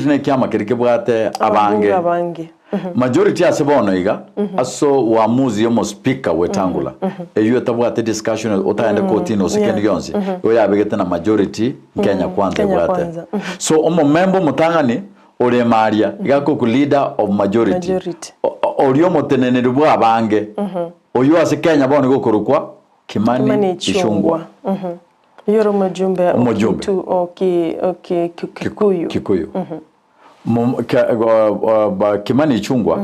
ne kyama kirike bwate abange majority asebono iga aso uamuzi yomo speaker wetangula eyo tabwate discussion utaende kotino sekendi yonzi oya begete na majority Kenya kwanza bwate so omo member mutangani ole maria igako ku leader of majority olio motenene rubwa abange oyo ase Kenya bono gokorukwa Kimani Ichung'wah yoro mjumbe tu Kikuyu Kimani Ichung'wah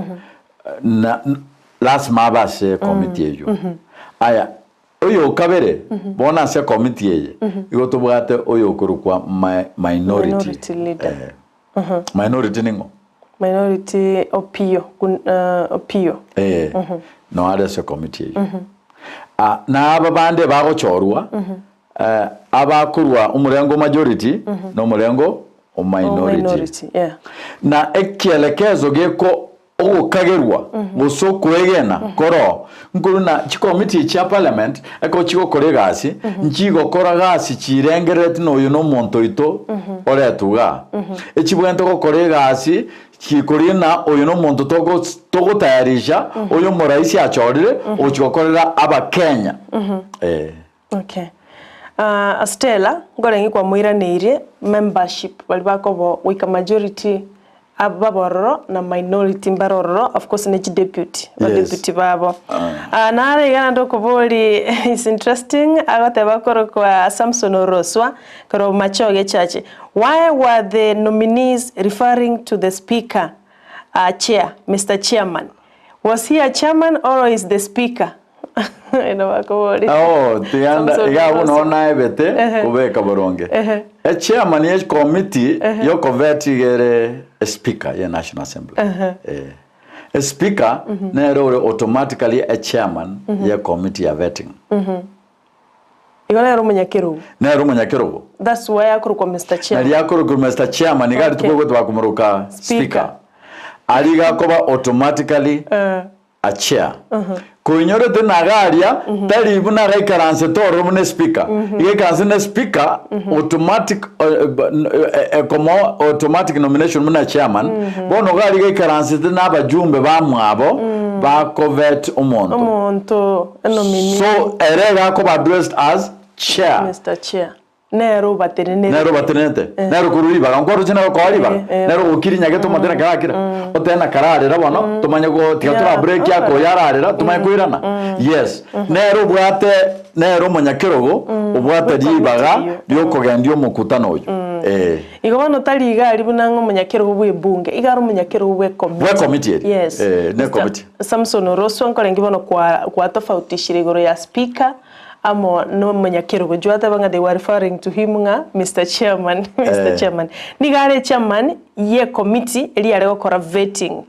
na lazima base committee eyo aya oyo kabere bona se committee eye igoto bwate oyo kurukwa minority leader minority ningo minority opio no ada se committee eyo na ababande bagochorwa abakurwa umurengo majority no umurengo o minority na ekielekezo geko ogukagerwa gusokwegena koro nguru na committee cha parliament eko chiko kolegasi nchigo koragasi chirengerete no uyu no monto ito oretuga echibwento ko kolegasi chikorina uyu no monto togo tayarisha uyu moraisi achorire ochikokorera aba Kenya okay Stella ngorengi kwa muiranire membership bali bako wika majority ababororo na minority mbaroro of course ne deputy deputy babo nare gana ndoko boli is interesting agote bakoro kwa Samson Oroswa koro machoge chache why were the nominees referring to the speaker chair Mr. Chairman was he a chairman or is the speaker tianda iga uno na ebete kubeka boronge chairman ye committee yo convertigere speaker ye National Assembly a speaker na ero automatically a chairman ye committee ya vetting igona ero munyakiru that's why akuru kwa Mr. Chairman na yakuru kwa Mr. Chairman igari tukogwe twakumuruka speaker aliga koba automatically a chair kuinyore de nagaria tari buna reikaranse toro mune speaker ige kanse speaker automatic como automatic nomination muna chairman bono gari ige karanse de nabajumbe bamwabo ba covet omonto nominee so erega ko addressed as chair Mr. Chair Nero batenete nero kururi baga ngoro chena ko ari baga nero ukirinya geto matena karakira otena kararira bono tumanye go tigatura break yako yararira tumanye kwirana yes nero bwate nero munyakirogo ubwate ribaga byokogendio mukutano uyu igo bano tari igari bunango munyakirogo bwe bunge igaro munyakirogo bwe committee yes ne committee Samson Oroswa nkorengi bono kwa tofauti shirigoro ya speaker amo no munyakirogo juata banga they were referring to him nga Mr. Chairman Mr. Chairman nigare chairman ye committee eli yale gukora vetting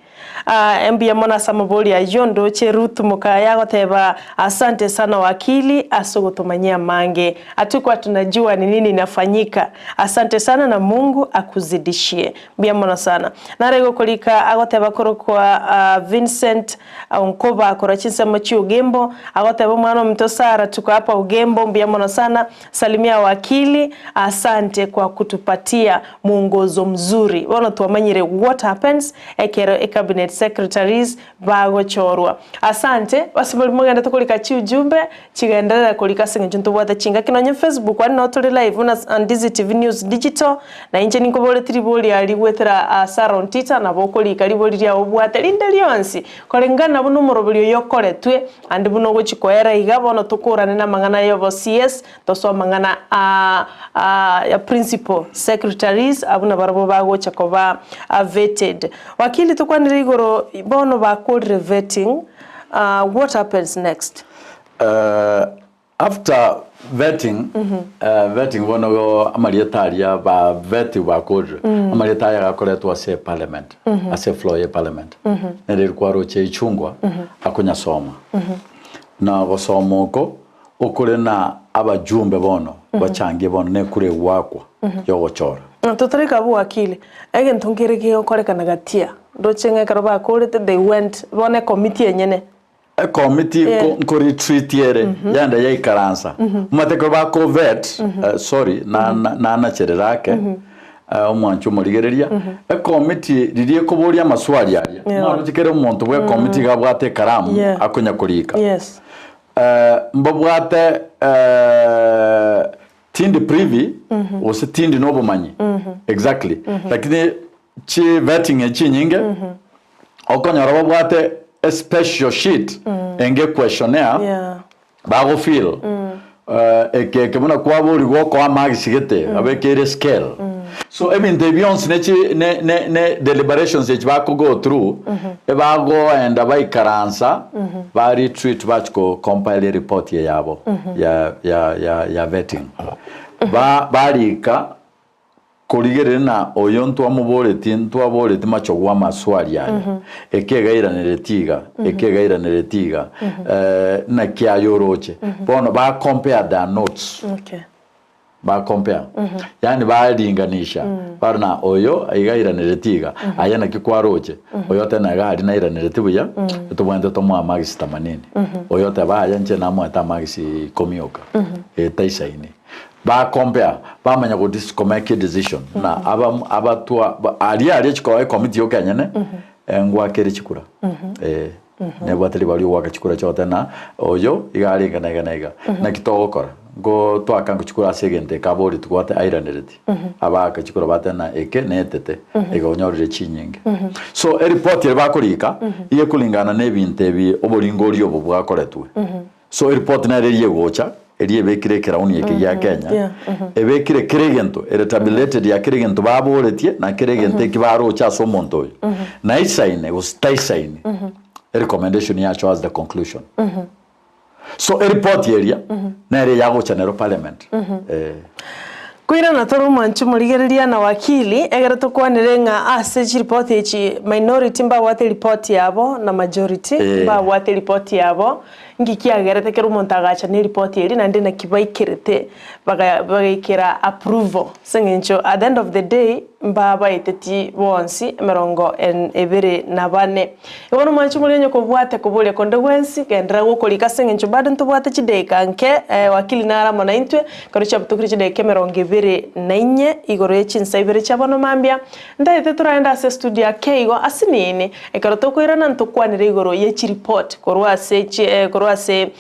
Mbia mona samaboli ya Yondo Cherutu Mukaya goteba asante sana wakili asugutumanyia mange. Hatukuwa tunajua ni nini inafanyika. Asante sana na Mungu akuzidishie. Mbia mona sana. Narego kulika agoteba koro kwa Vincent Unkoba akora chinsa machi Ugembo. Agoteba mwana mtosara tuko hapa Ugembo. Mbia mona sana. Salimia wakili. Asante kwa kutupatia mwongozo mzuri. Wana tuamanyire what happens ekero cabinet secretaries ba Ogochorwa. Asante wasibuli mugenda tukulika chi ujumbe chigenderera kulika singe ntubwata chinga kinonye Facebook wani no tuli live na Ndizi TV News Digital na inje ninkobole triboli ali gwetera Saron Tita na bokulika liboli lya obwate linde lyonsi kolengana buno murobulyo yokoretwe andi buno gochikoera igabo no tukurane na mangana yobo CS toso mangana ya principal secretaries abuna barabo bagocha koba vetted. Wakili tukwanire igoro bono ba code vetting. What happens next? After vetting, vetting bono amalietaria ba veti ba code. Amalietaria gakoretwa ase parliament, ase floor ya parliament. Nere kwaro che ichungwa akunya soma. Na gosomoko okure na abajumbe bono bachangie bono ne kure wakwa yogochora. Tutarika bu wakili ege ntongireke okorekana gatia dochenga karoba korete they went bone committee yenyene a committee ko retreat yere yanda yai karansa mate ko ba ko vet sorry na chererake omwanchu murigereria a committee ririe ko boria maswali yaria mwana tikere umuntu bwe committee gabwate karamu akunya kurika yes mbabwate tindi privi ose tindi nobo manyi exactly lakini chi vetting echi nyinge okonyora babwate a special sheet enge questionnaire bago feel eke muna kwaburi goko amagisigete abekere scale so I mean the beyond ne deliberations each back go through bago and by karansa ba retreat batko compile report yabo ya vetting barika kurigere na oyonto amuboreti ntwaboreti machogwa maswali yani ekegairanere tiga na kyayoroche bono ba compare their notes ba compare yani ba linganisha barna oyo aigaira tiga ayana kikwaroche oyo tena gari na iranere tibuya tubwende tomwa magisi 80 oyo taba yanche na mwata magisi komioka taisaini ba compare ba manya go make decision na abatua ali chikoa committee okanyane ngwa kere chikura ne batali bali waka chikura chote na oyo igalinga na kitogokora go twakanga chikura segente kabori tukwate ironirity abaka chikura batena eke netete egonyorire chinyinge so report yere bakurika iye kulingana nebinte ebi oboringori obo bwakoretwe so report na reriye gocha eriye bekire crown yeke ya Kenya ebekire kiregento tabulated ya kiregento baboretie na kiregento kibaro cha so monto na isaine was taisaine recommendation ya as the conclusion so report area na ere yago chanero parliament Kuira na toro manchu murigereria na wakili egera tukwanire nga ase report echi minority mba wate report yabo na majority mba wate report yabo ngikiagerete kero montagacha ni report eri na ndina kibaikirete bagikira approval sengencho at the end of the day mba baiteti bonsi merongo ebere na bane ibono manchu murenyo ko bwate ko bole konde wensi kendra gukolika sengencho bado ntubwate chideka nke wakili nara mona intwe karucha butukiri chideka merongo ebere na inye igoro yechinsa ibere chabono mambia ndaite turaenda ase studio keigo asinini ekaroto kwirana ntukwanire igoro yechi report korwase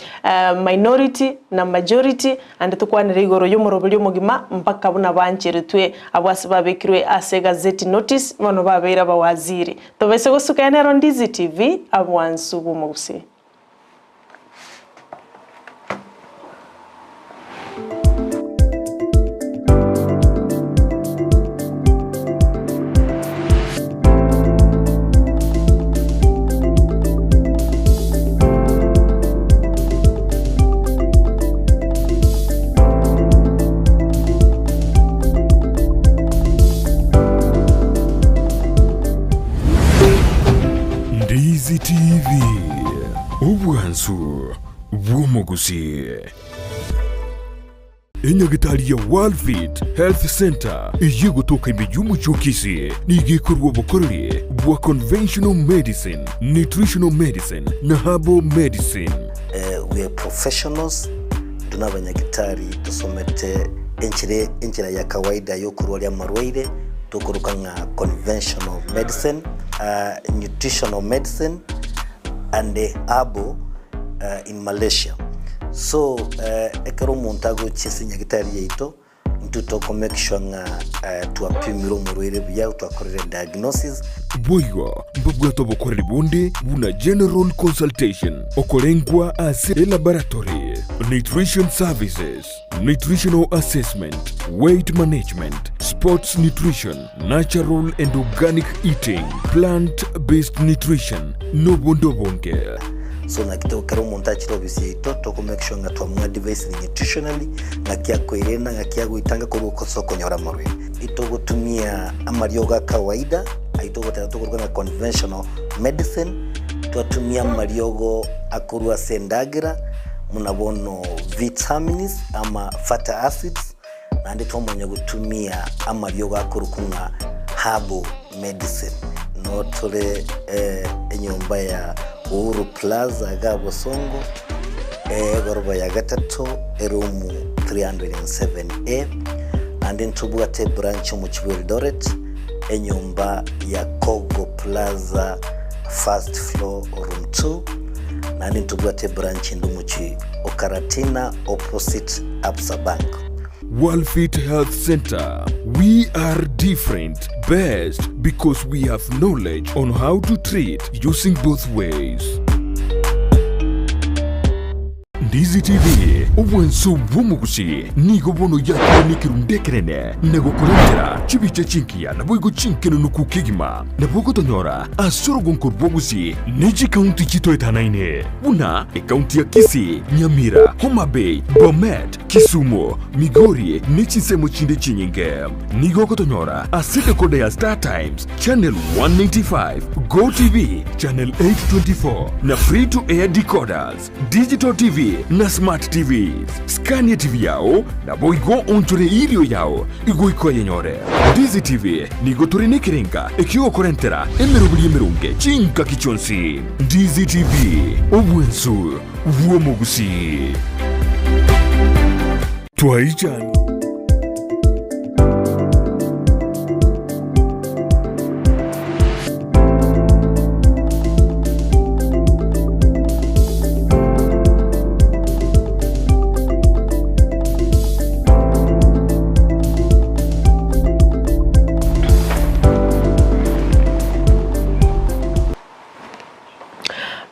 minority na majority and tukwanire igoro yomurobulyo mugima mpaka buna bancheretwe abwasi babekirwe ase gazeti notice bono babeira Abawaziri tobese gusukana Ndizi TV abwansu bumugusi. Obwensu Gusii. Enyagitari ya Worldfit Health Center iye gutoka imijumbu chokisi nigikorwa bukorere bwa conventional medicine, nutritional medicine na herbal medicine. We are professionals, tunabanyagitari tusomete enchira ya kawaida yo kurwalia marwaire tukurukanga conventional medicine, nutritional medicine and herbal in Malaysia. So ekero montago chisinya gitari yeito ntutoko make sure nga tuapimiro murwere bya twakorere diagnosis boigo mbugwato bokorere bonde buna general consultation okorengwa as a laboratory, nutrition services, nutritional assessment, weight management, sports nutrition, natural and organic eating, plant-based nutrition, no bondo bonke. So na kitoko kero montachi robisi to make sure nga twa device nutritionally na kia koirena nga kia guitanga ko soko nyora marwe ito gutumia amarioga kawaida aito gutatukuruka na conventional medicine twatumia mariogo akurwa sendagira munabono vitamins ama fatty acids na ndito mwenye gutumia amarioga akurukunga herbal medicine no tole enyomba ya Uhuru Plaza Gabo Songo goroba ya gatatu erumu 307A and then tubuate branch mu Eldoret enyumba ya Kogo Plaza first floor room 2 and then tubuate branch ndumuchi Okaratina opposite Absa Bank. Worldfit Health Center. We are different, best because we have knowledge on how to treat using both ways. Ndizi TV, Obwensu Gusii, nigo bono ya nikirundekerene, nego kurendera, chibiche chinkia, na boigo chinkeno nukukigima, na bogo tonyora, asoro gonkorbo Gusii, neji county chito etanaine, una, county ya Kisii, Nyamira, Homa Bay, Bomet, Kisumu, Migori, nechisemo chinde chinyinge, nigo kotonyora, asete kode ya Star Times, channel 195, Go TV, channel 824, na free to air decoders, digital TV, na smart TVs. Scania TV yao na boigo onchore ilio yao igo iko yenyore. Ndizi TV nigo turine kirenga ekio korentera emerubuli emerunge chinka kichonsi. Ndizi TV Obwensu Gusii. Twaijani.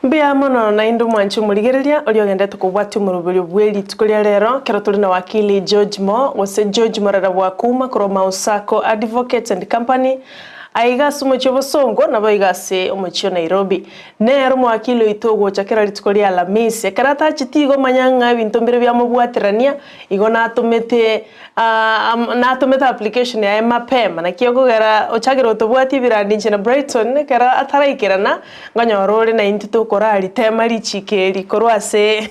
Bia mono na indu mwanchu muligereria oli ogendete kubwati murubiri bweli tukulia lero kero tuli na wakili George Mo wose George Morara wa kuma kuroma Usako Advocates and Company aigasu muchibo songo na boigase omuchio Nairobi nero mwakilo itogo chakera litukulia Alhamisi karata chitigo manyanga bintombere bya mubwatirania igo natumete application ya mapema na kiogogera ochagero tobwati birandi na Brighton kara ataraikirana nganyorore na intito korali tema lichikeri korwase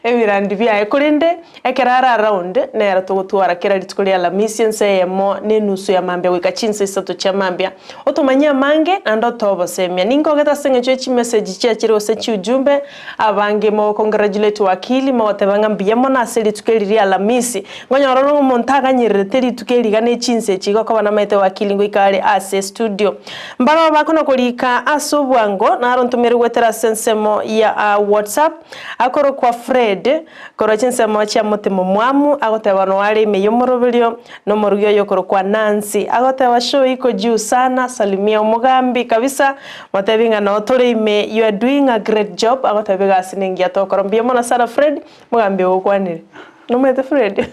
ebirandi bya ekorende ekerara around nero togotwara kera litukulia Alhamisi nsemo nenusu ya mambya wikachinse isato cha mambya otomanya mange ando tobo semya ningo geta senge chi message chia chiro se chi ujumbe abange mo congratulate wakili mo tebanga mbiyemo na seli tukeli Alhamisi ngonyororo montaga nyireteri tukeli gane chinse chigo kwa na mete wakili ngo ikale ase studio mbaro bakono kolika asobwango na arontumere wetera sensemo ya WhatsApp akoro kwa Fred koro chinsemo cha motemo mwamu agotebano wale meyomorobilio no morugyo yokoro kwa Nancy agoteba show iko juu sana salimia umugambi kabisa motebinga na otore ime you are doing a great job agotebega siningia tokoro mbiyemo na Sara Fred mugambi wokwanire Numete Fred.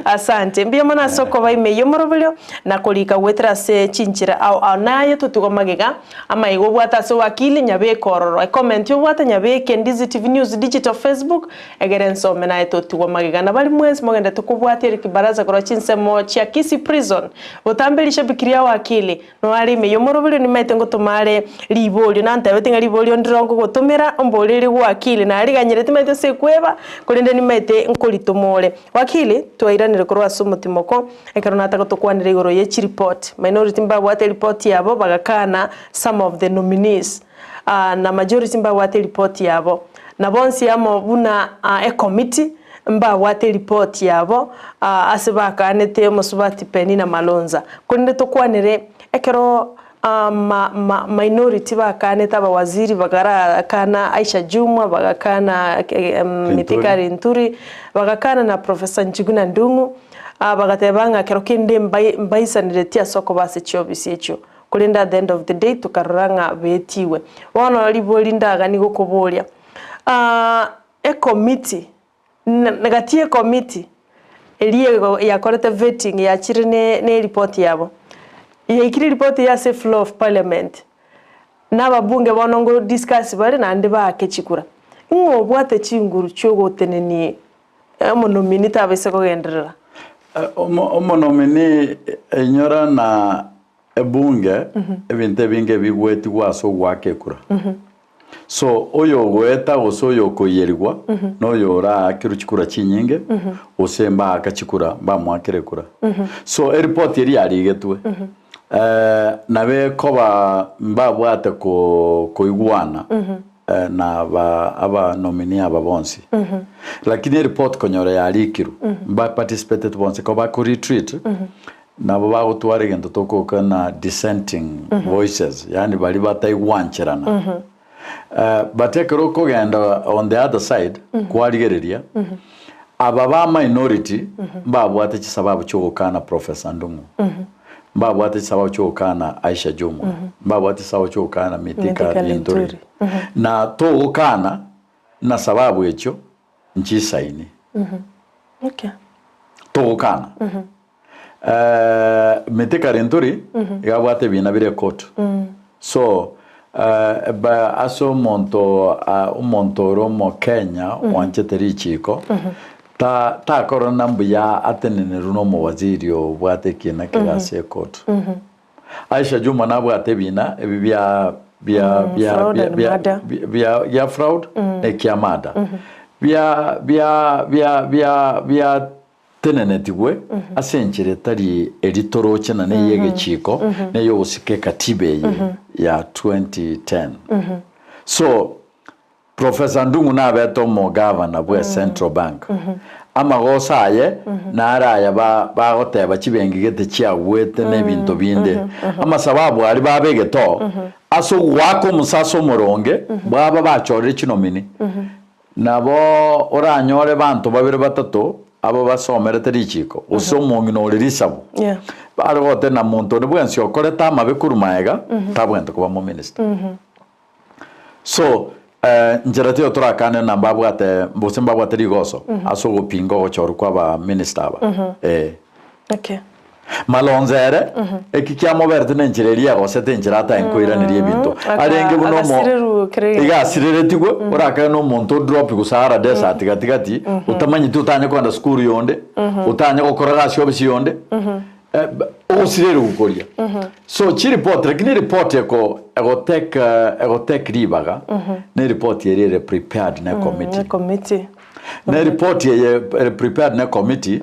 Asante. Mbia mana soko ba ime yomorobilyo na kolika wetra se chinchira au naye tutugo magega ama igo bwata so wakili nyabe kororo. Comment yo bwata nyabe Ndizi TV News digital Facebook egeren so menaye tutugo magega na bali mwezi mogenda tukubwata iri kibaraza kora chinsemo chia Kisii prison. Botambelisha bikiria wakili no ari ime yomorobilyo ni maite ngotomare libolyo nante betinga libolyo ndirongo gotomera ombolere wakili na ari ganyerete maite se kweba kolende ni maite nkolitomole wakili twairanire korwa sumutimoko ekarona tukwanire igoro ye report minority mbabwate report yabo bagakana some of the nominees na majority mbabwate report yabo na bonsi amo buna a committee mbabwate report yabo asibakanete musubati peni na malonza kolende tukwanire ekero minority bakaneta abawaziri bagarakana Aisha Jumwa bagakana Mitikari Nturi bagakana na Professor Njuguna Ndungu bagatebanga kero kinde mbaisanire tia soko base chobisi echo kulinda at the end of the day tukaranga betiwe wana libolindaga ni gokobolia committee negatie committee eliye yakorete vetting ya chirine ne report yabo ikiri report ya safe flow of parliament n'ababunge bonongo discuss bale nande bakechikura bwate chinguru cyogo teneni monomini tabese ko genderera monomini enyora na ebunge ebinte binge bigweti gwaso gwakekura so oyo gweta osoyo koyerigwa no yora kiruchikura chinyinge osemba akachikura bamwakerekura so report yeri yarigetwe nabe koba mbabwate ko igwana na aba nominee aba bonsi lakini report konyora yalikiru mba participated bonsi koba ko retreat nabo bagutware gento tokoka na dissenting voices yani bali batayigwancherana batekero ko genda on the other side kwaligereria aba minority mbabwate kisababu cyogokana Professor Ndungu mbabwate sababu cyokana Aisha Jumwa mbabwate sababu cyokana Mitikari Nturi na togokana na sababu echo nchisaini okay togokana Mitikari Nturi yabwate bina bire court so ba aso monto romo Kenya wancheteri chiko ta korona mbuya atenene runo mu waziri obwate kina kirase court Aisha Juma nabo atebina ebibya bya fraud ekiamada bya tenene tigwe asenjere tari editoro chena ne yege chiko ne yo usike katibe ya 2010 so Professor Ndungu na beto mo governor bwa Central Bank ama gosaye na araya ba hoteba kibengigete cyagwete nebinto binde ama sababu ari babegeto aso wako musaso moronge baba bacorere kinomini nabo oranyore bantu babiri batatu abo basomere terikiko usomongi no risabu barote na muntu ne bwensi okoreta mabekuru maega tabwente kuba mu minister so njerati otorakane na mbabwate mbusemba bwate rigoso aso gopinga Ogochorwa ba minister ba okay malonzere ekikyamo berte nenjereria gosete njerata enkoiranirie bintu arenge buno mo igasireretigo oraka no muntu drop gusara desert gatigati utamanyi tutanye kwanda school yonde utanye gukora gasyo bisi yonde osirere ukoria so chi report lakini report yako egotek ribaga ne report yere prepared na committee na report ye prepared na committee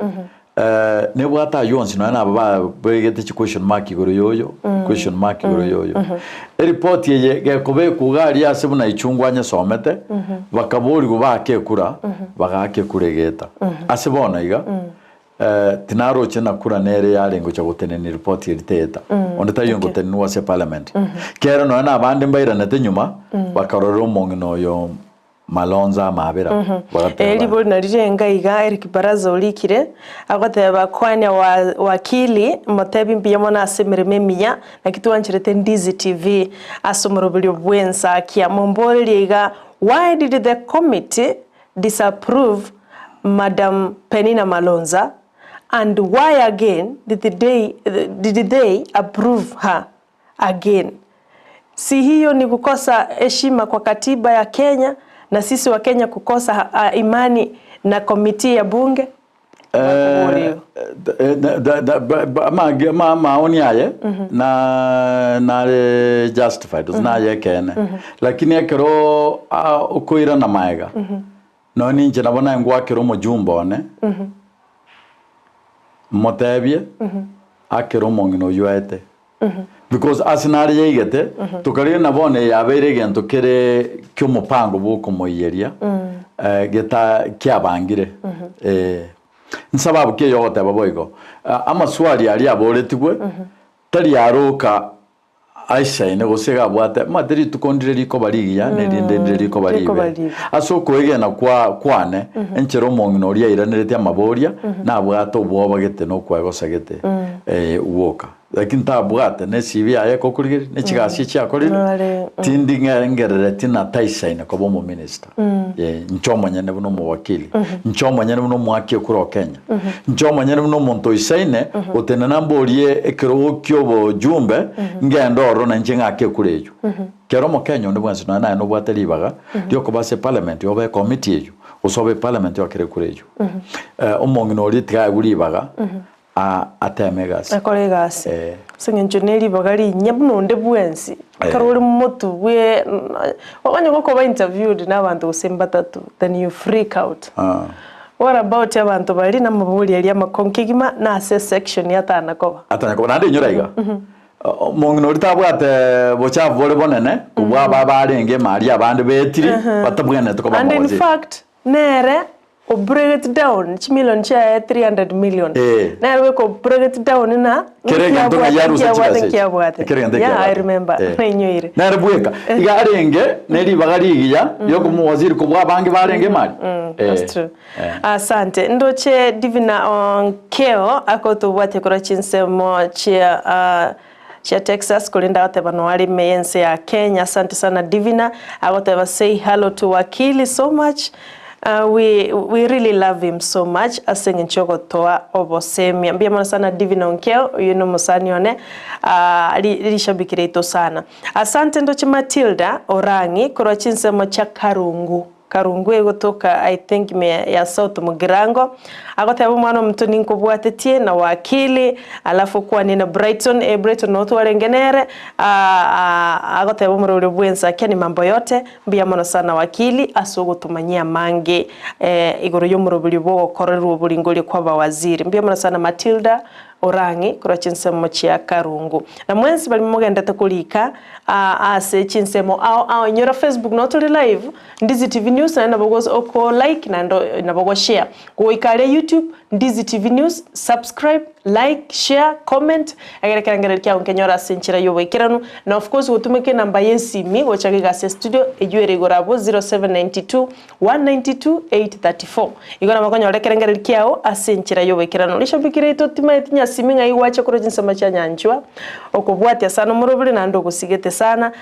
ne wata yonsi na baba begete question mark igoro yoyo report ye gekobe kugari yasebu na ichungwanya somete bakabori go bakekura bagakekurigeta asebona iga tinaro chena kura nere yarengo chagoteneni report iriteta ondeta yongo tenwa se parliament kera no na abandi mbaira nete nyuma bakaroro mongino yo malonza mabera elibo narirenga iga Eric Baraza olikire agoteba kwanya wakili motebi mbiyamo na asemereme miya na kitwanchirete Ndizi TV asomorobulyo bwensa kia mombole iga why did the committee disapprove Madam Penina Malonza, and why again did they approve her again? Si hiyo ni kukosa heshima kwa katiba ya Kenya na sisi wa Kenya kukosa imani na komiti ya bunge? Maoni yaye na justified na yekene lakini ekero ukoira na maega no ninje nabona ngwakero mujumbo ne motebie akero mongino yuete because asinari yigete tukari nabone yabere gento kere kyo mupango buko moyeria geta kyabangire nsababu ke yote baboigo amaswali ali aboretigwe tari yaroka aisha ine gosega bwate materi tukondire liko baligia ne liko balibe asoko egena kwane enchero mongino ria iranerete amaboria na bwato bwoba gete no kwagosagete uoka lakini tabwate ne sibi aye kokurigiri ne chigasi cyakorire tindi ngerere tina taisa ine ko bomo minister nchomo nyene buno mu wakili nchomo nyene buno mwake kuro Kenya nchomo nyene buno muntu isaine utenana mborie ekero kyobo jumbe ngendo oro na nchenga ke kurejo kero mo Kenya ndo bwansi na no bwatelibaga dio ko base parliament yobe committee ejo usobe parliament yakere kurejo omongino litga gulibaga atemegas akoregas singenjoneri bagari nyabunonde bwensi karori mutu bwe wakanye ko ba interviewed n'abantu usemba tatu then you freak out. What about abantu bari na mabuli yali amakonkigima na section yatana ko nande nyoraiga mongino litabwate bocha vole bonene kubwa babarenge mari abandi betiri batabwene to ko and in fact nere o break it down chimilion cha 300 million na we ko break it down na kerega ndo yaru yeah I remember nyoire na rebueka iga arenge neri bagarigiya yo ko waziri ko bangi barenge mali that's true. Asante ndoche divina on keo akoto bwate kora chinsemo chia Texas kulinda wote banwali meyense ya Kenya. Asante sana Divina. Agote say hello to Wakili so much. We really love him so much. Asengi nchoko toa obosemi. Ambia mwana sana Divina onkeo. Yuno musani one. Lishabikire ito sana. Asante ndochi Matilda Orangi. Kura chinse mocha Karungu ego toka I think ya South Mugirango. Agote abu mwana mtu ninko buatetie na Wakili. Alafu kuwa nina Brighton. Brighton notu warengenere. Agote abu mwana buenza kia mambo yote. Mbia mwana sana Wakili. Asugo tumanyia mange. Igoro yomuro bulibo koreru bulingoli Kw'Abawaziri. Mbia mwana sana Matilda Orangi kura chinsemo chia Karungu. Na mwensi bali mmoga kulika ase chinsemo au nyora Facebook not live Ndizi TV News na nabogoz oko like na nabogo share. Go ikare YouTube Ndizi TV News, subscribe, like, share, comment. Agere kia unkenyora senchira yowe kiranu. Na of course utumeke namba yensi mi wachage gase studio ejuere gorabo 0792 192 834. Igona makonyo lekere kia o asenchira yowe kiranu. Lishabikire ito tima etinya siminga iwacha kuro jinsama cha nyanjua. Okubwati asano murubili na ndo kusigete sana.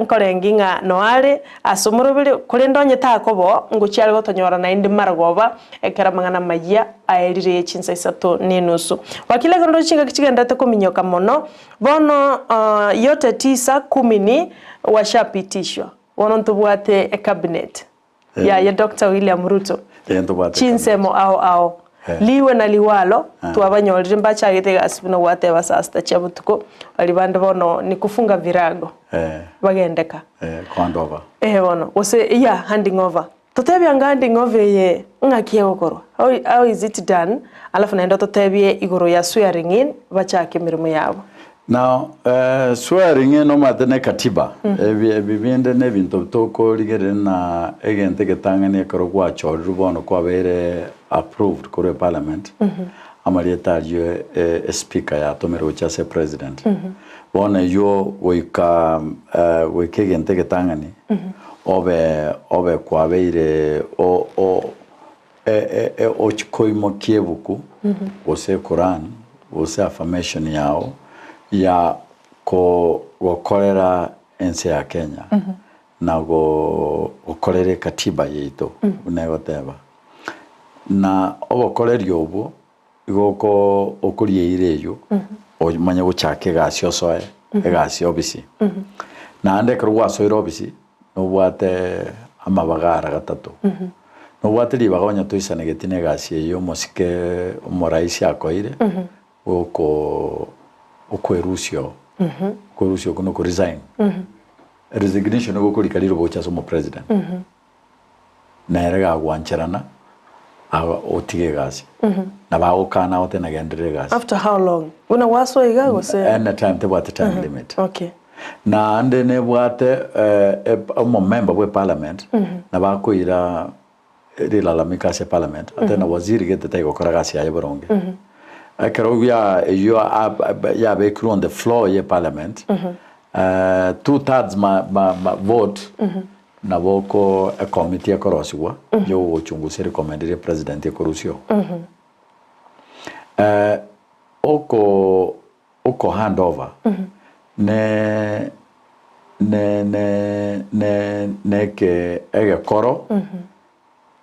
Nkore nginga noare asomurubili kulendo nyeta kobo nguchiale gotonyora na indi maragoba ekera mangana majia aerire chinsa isato ninusu. Wakile kondo chinga kichigenda te kuminyoka mono bono yote 9-10 washapitishwa. Wono ntubwate cabinet ya Dr. William Ruto. Chinsemo au liwe na liwalo tuwabanyolire mbacha gitega asibino wate basasta chabutuko alibande bono ni kufunga virago bagendeka kwandova bono wose handing over totebya handing over ye ngakiye gukoro how is it done alafu naenda totebye igoro ya swearing in bacha kemirimo yabo. Now, swearing in no matene katiba. Bibinde ne bintu toko ligere na egente ketangane karogwa choru bono kwa bere approved kore parliament. Amalieta je speaker ya tomero chase president. Bono yo wika wikegente ketangane. Obe kwa bere o chikoimo kiebuku. Ose Quran, ose affirmation yao. Ya gokorera ense ya Kenya na gokorere katiba yeito unegoteba na obokorerio obo igoko okurie ireyo omanya gochake gasi osoe egasi obisi na ande kerwa soire obisi no bwate amabagara gatatu no bwate libagonya toisane getine gasi eyo mosike omoraisi akoire okwerusio kwerusio kuno ko resign resignation no gukurikariro bocha somo president na erega gwancherana otige gasi na bagukana otena gendere gasi after how long una waso igago se and time te bwate time limit okay na ande ne bwate omo member we parliament na bakoira rilalamika se parliament atena waziri gete tai gukora gasi ya boronge akero ya be crew on the floor ye parliament 2/3 ma vote na boko a committee akorosiwa yo uchunguzi recommended president ekorusio oko handover ne ke ege koro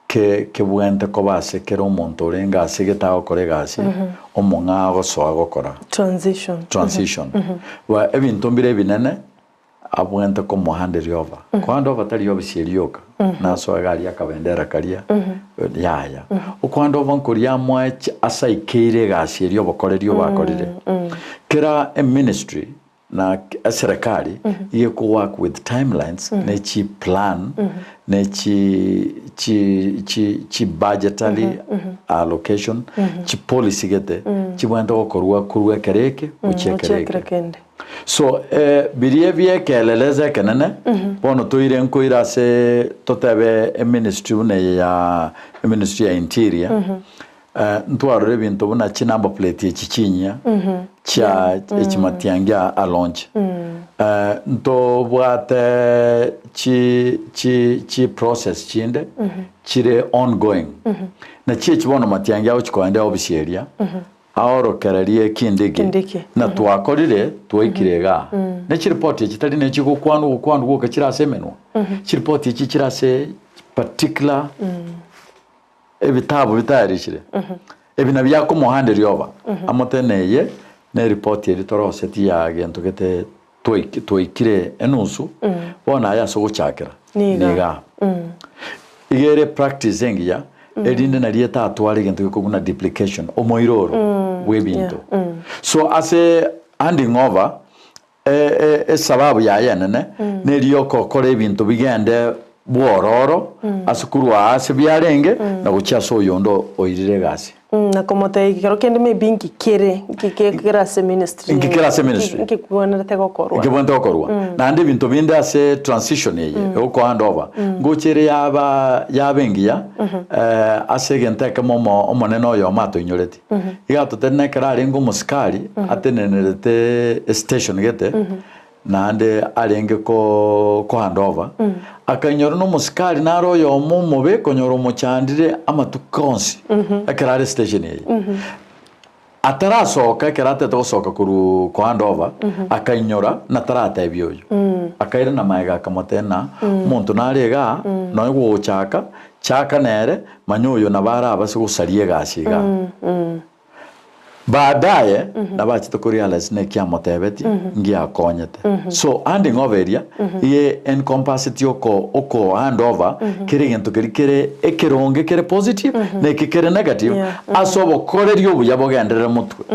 ke buente ko base ke ro monto renga sigeta okore gasi omonga gosoa gokora transition wa ebintu mbire binene abuente ko mohande riova kwando batari obisirioka na so gari akabendera karia yaya ukwando vankuria mwa asaikire gasi rio bokorerio bakorire kera a ministry na serikali ye ko work with timelines na chi plan na chi budgetary allocation chi policy gete chi bwendo kurwa kereke uchekereke so birie keleleze kenene bono toire nkoira se totebe ministry ya ministry ya interior ntwaro bintu buna chinamba plate chichinya cha echimatiangia a launch nto bwate chi process chinde chire ongoing na chibono matiangia uchikwande obisieria aoro kararie kindege na twakorire twaikirega ne chiripoti chitari ne chigukwanu gwoka chirasemenwa chiripoti chirase particular ebitabo bitayarishire ebina byako mohande ryoba amoteneye ne report editor seti ya gento gete twaikire enusu bona ya so guchakira niga igere practice engiya edinde na rieta atware gento kuguna duplication omoiroro webinto so ase handing over sababu ya yenene ne riyoko kore ebintu bigende bwororo asukuru ase byarenge na gucha so yondo oirire gasi na komote ikero kende me binki kera se ministry nkikuona tego korwa na ande bintu binde ase transition ye uko handover ngochire yabengia ase gente kamo omoneno yo mato inyoreti igato tenne kara ngo muskari atenenerete station gete na ande arenge ko handover akanyoro no muskari naro yo mumobe konyoro muchandire amatukonsi akarare station ye atarasoka kerate tosoka kuru ko handover akanyora na tarata ebyoyo akaira na maiga kamotena muntu narega no gwo chaka nere manyoyo na bara abase gusarie gasiga baadaye na bachito kurealize ne kya motebeti ngia konyete so handing over area ye encompassity oko handover kere gento kere ekeronge kere positive na kere negative asobo korerio buyabo gendere mutwe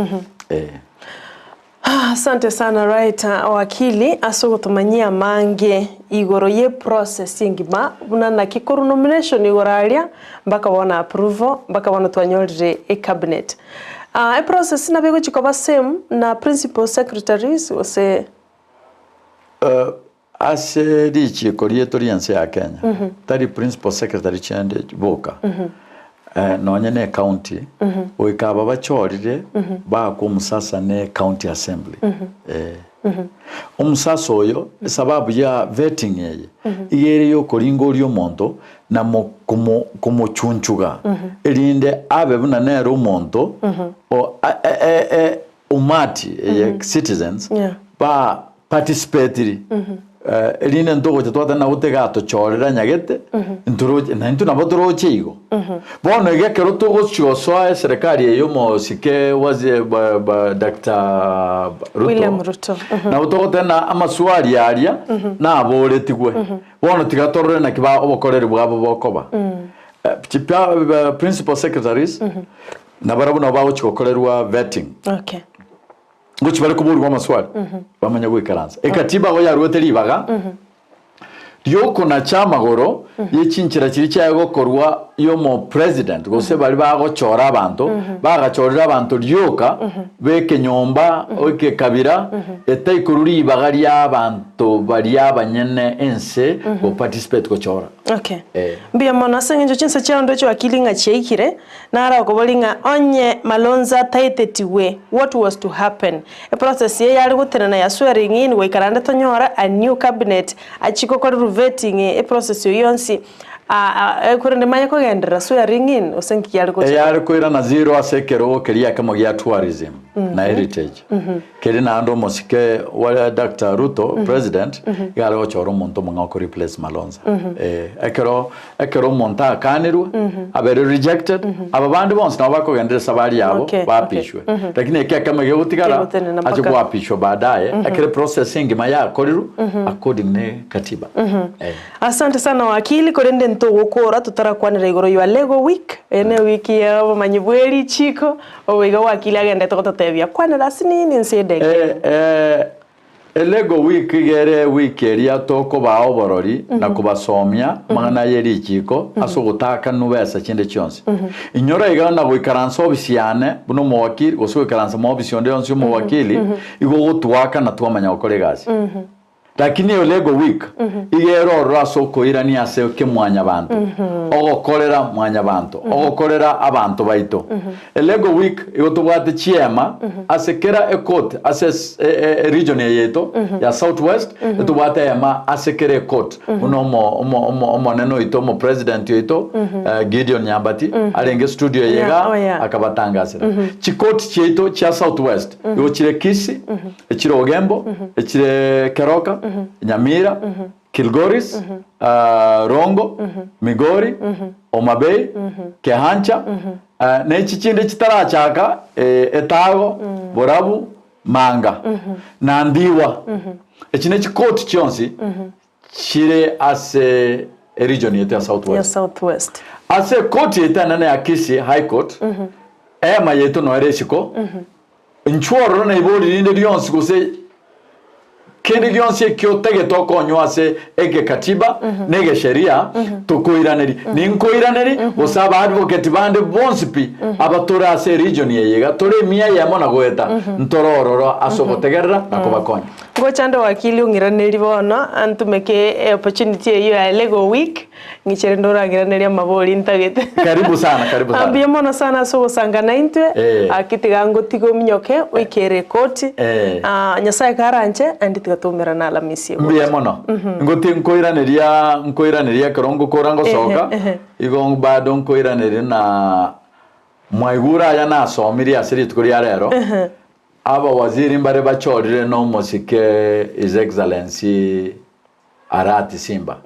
asante sana right wakili asogotumanyia mange igoro ye process ingima buna na kikoru nomination igoraria mbaka bona approval mbaka bona twanyorire e cabinet a process na bego chikoba same na principal secretaries ose ase dichi korietorianse ya Kenya tari principal secretary chende boka nonya ne county oikaba bachorire ba ku musasa ne county assembly omusasa oyo sababu ya vetting yeye iyere yo koringo ryo monto na kumuchunchuga elinde abe buna nero monto o umati citizens ba participatory eline ntogo twata na gutega tuchorera nyagete nturoje na ntu nabo turoje igo bono igekero tugochiosoa serikali yo mosike wazi Dr. William Ruto na utogotena amaswali aria na aboretigwe bono tigatorore na kiba obokorere bwabo bokoba principal secretaries na barabu na bawo chikokorerwa vetting okay nguchi bari kuburi wa maswali bamanya gwikaranza ekatiba go yarwete libaga ryoko na chamagoro yichinchira kiri cyago korwa yo mo president gose bari bagochora abantu bagachorera abantu ryoka beke nyomba oke kabira etaikururi ibaga rya abantu bari abanyene ense go participate gochora okay mbia mona sengenjo chinse chando cyo akilinga cheikire nara okobolinga onye malonza taitetiwe what was to happen a process ye yali gutenana ya swearing in we karanda tonyora a new cabinet achiko vetting a process yonsi kurende manya ko gendera swearing in osenki yali ko ira na zero asekero keria kama ya tourism na heritage keri na ando mosike wala Dr. Ruto president yali ochoro monto manga ko replace malonza ekero monta kaniru abere rejected ababandi bonse na bako gendera sabari yabo bapishwe lakini ekia kama yotigara aje kwapishwa baadaye ekere processing maya koriru according ne katiba asante sana wakili korende ntogokora tutarakwanira igoro ya Lego week ene wiki ya manyibweri chiko owiga wakili agenda tokototebia kwanira sinini nsede Lego week gere week eria toko bao borori na kubasomya magana yeri chiko asogotaka nubesa chinde chonse inyora igana na gwikaransa obisiane buno mu wakili goswikaransa mu obisionde onse mu wakili igo gotwaka na twamanya okoregasi lakini yo Lego week igero raso koirani ase kemwanya bantu ogokorera mwanya bantu ogokorera abantu baito Lego week igotubwate chiema ase kera ekot ase region yeto ya southwest etubwate ema ase kera ekot uno mo neno ito mo president yeto Gideon Nyambati alenge studio yega akabatangasira chikot cheito cha southwest yo chire Kisii echire Ogembo echire Keroka Nyamira, Kilgoris, Rongo, Migori, Omabei, Kehancha, nechichinde chitarachaka, Etago, Borabu, Manga, Nandiwa. Echine chikoti chionsi, chire ase region yetu ya southwest. Ya southwest. Ase koti yetu nane ya Kisii High Court, ema yetu noereshiko, nchuoro na ibori rinde lionsi kuse kendi gyonse kyotege tokonywa ege katiba nege sheria tukoiraneri ninkoiraneri osaba advocate bande bonsipi abatora ase region yega tore mia yamona goeta ntorororo asogotegerera nakobakonya gochando wakili ungiraneri bono antumeke opportunity yo ya Lego week ngichere ndorangiraneri amaboli ntagete karibu sana ambia mono sana so sangana intwe akitiga ngotigo minyoke wikere koti nyasaye karanche andi gatumira na alamisi mbia mono ngoti nkoiraneria karongo korango soka igong bado nkoiraneria na mwaigura ya na somiri asiri tukuri rero Abawaziri mbare bachorire no musike His Excellency Arati Simba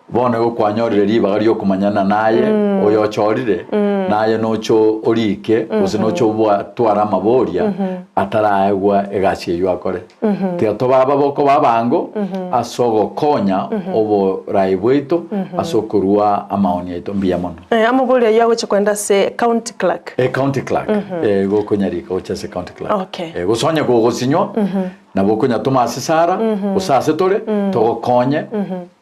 bone go kwanyorire riba ryo kumanyana naye oyo chorire naye nocho orike ose nocho bwa twara maboria ataraegwa egachi yo akore te tobaba boko babango asogo konya obo raibweto asokurua amaoni eto mbia mono amaboria yago chikwenda se county clerk county clerk go konyarika ocha se county clerk okay go sonya go gosinyo na boko nya Thomas Sara usase tore to konye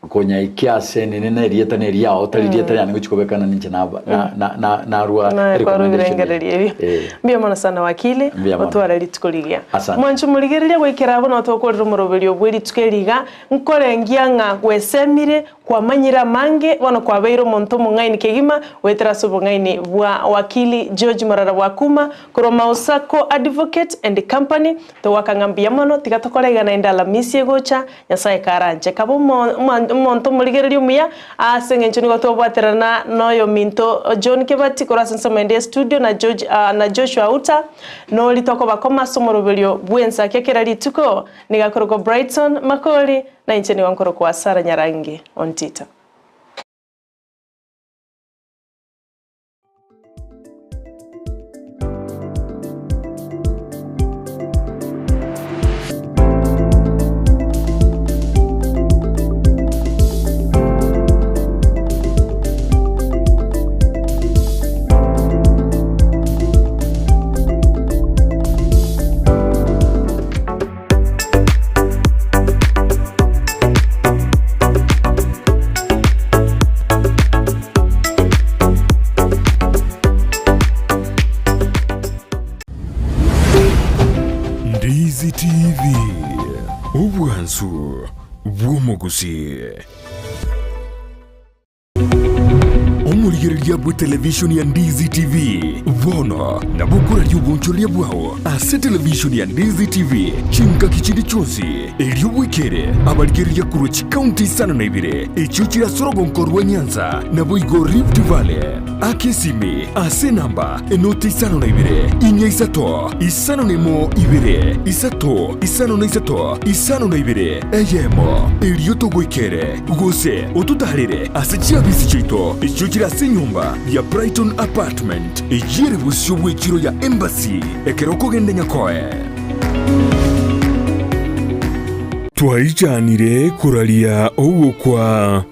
konya ikiase nene rieta ne ria otari rieta yani guchikobekana ninje na rua recommendation mbia mona sana wakili otwara litukoligia mwanchu muligereria gwikira abo no tokorera muroberio bwiri tukeliga nkorengia nga gwesemire kwa manyira mange bono kwa beiro monto mungaini kegima wetera subo ngaini bwa wakili George Marara Wakuma Kuroma Osako Advocate and Company to wakangambia mono tiga tokoregana indala misie gocha nyasaye karanche kabo monto muligererio muya asenge nigo tobwaterana noyo minto John Kebati korasa nsomende studio na George na Joshua Uta no litoko bakoma somoroberio bwensa kekera lituko nigakoroko Brighton Makoli na incheni wankoroko wa Sara Nyarangi on Twitter. Ndizi TV, obwansu bw'omugusi. Omurigereria bwa television ya Ndizi TV bono na bukura ly'obunchoria bwao ase television ya Ndizi TV chinka kichindi chonsi ery'obwikere abarigereria kurwa chikaunti sana na ibire echo kirasorogo nkorwa Nyanza na boigo Rift Valley akesimi ase namba enoti isano na ibire inya isato isano nemo ibire isato isano na isato isano na ibire eyemo ery'otogwikere gose otutarire ase chiabisi chito echo kirase nyumba ya Brighton Apartment ejire busyo bw'ekiro ya Embassy ekeroko gende nyakoe twaijanire kuralia owo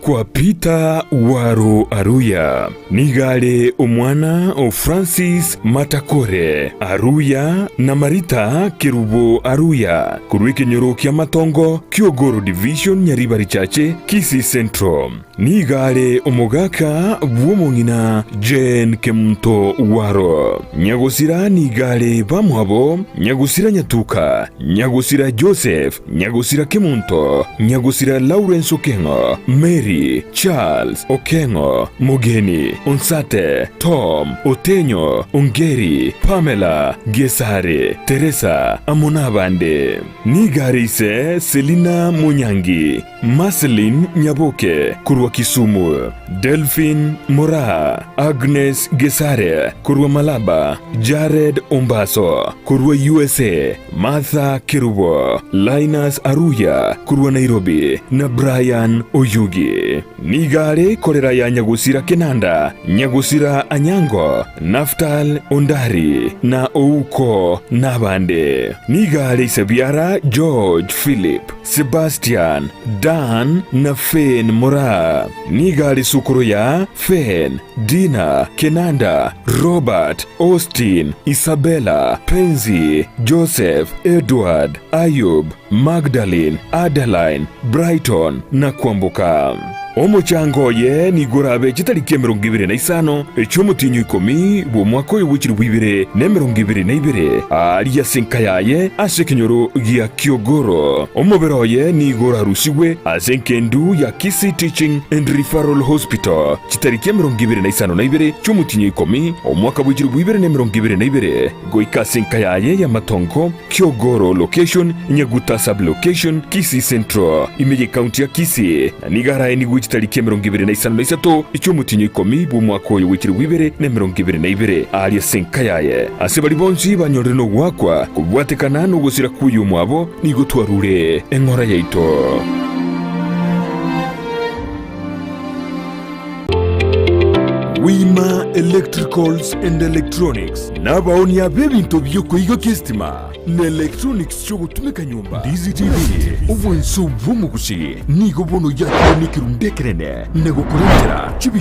kwa Peter Waro Aruya nigale omwana o Francis Matakore Aruya na Marita Kirubo Aruya kurwike nyoro kya matongo Kyogoro Division Nyaribari Chache Kisii Central nigale omogaka bw'omongina Jane Kemunto Waro nyagosira nigale bamwabo nyagosira Nyatuka nyagosira Joseph nyagosira Kemunto nyagosira Lawrence Okengo Mary Charles Okengo Mogeni Onsate Tom Otenyo Ongeri Pamela Gesare Teresa Amonabande nigarise Selina Munyangi Marceline Nyaboke kurwa Kisumu Delphine Moraha Agnes Gesare kurwa Malaba Jared Ombaso kurwa USA Martha Kirubo Linus Aruya kurwa Nairobi na Brian Oyugi nigare korera ya nyagusira Kenanda nyagusira Anyango Naftal Ondari na Ouko Nabande nigare Sebiara George Philip Sebastian Dan na Fen Mora nigare Sukuro ya Fen Dina Kenanda Robert Austin Isabella Penzi Joseph Edward Ayub Magdalene Adeline Brighton na Kwambuka omochango ye nigurabe chitariki 25 echomutinyu 10 bw'omwaka w'ibukiri bw'ibire ne 22 aliya senkayaye ase kinyoro ya Kyogoro omobero ye nigora rusigwe ase kendu ya Kisii Teaching and Referral Hospital chitariki 25 chomutinyu 10 omwaka w'ibukiri bw'ibire ne 22 goika senkayaye ya matongo Kyogoro location Nyaguta sub location Kisii Central imeye county ya Kisii nigara ni tariki 25 icyumutinyo 10 bw'umwaka w'ibukiri bw'ibire ne 22 aliya senkayaye ase bali bonsi banyorere no gwakwa kubwatekana no gusira kuyu mwabo nigo twarure enkora yaito Wima Electricals and Electronics nabaoni ya bebinto byo kuiga kistima na electronics cyo gutumika nyumba Ndizi TV ubwenso bw'omugusi nigo bono yakoni kirundekerene nego kurengera chibi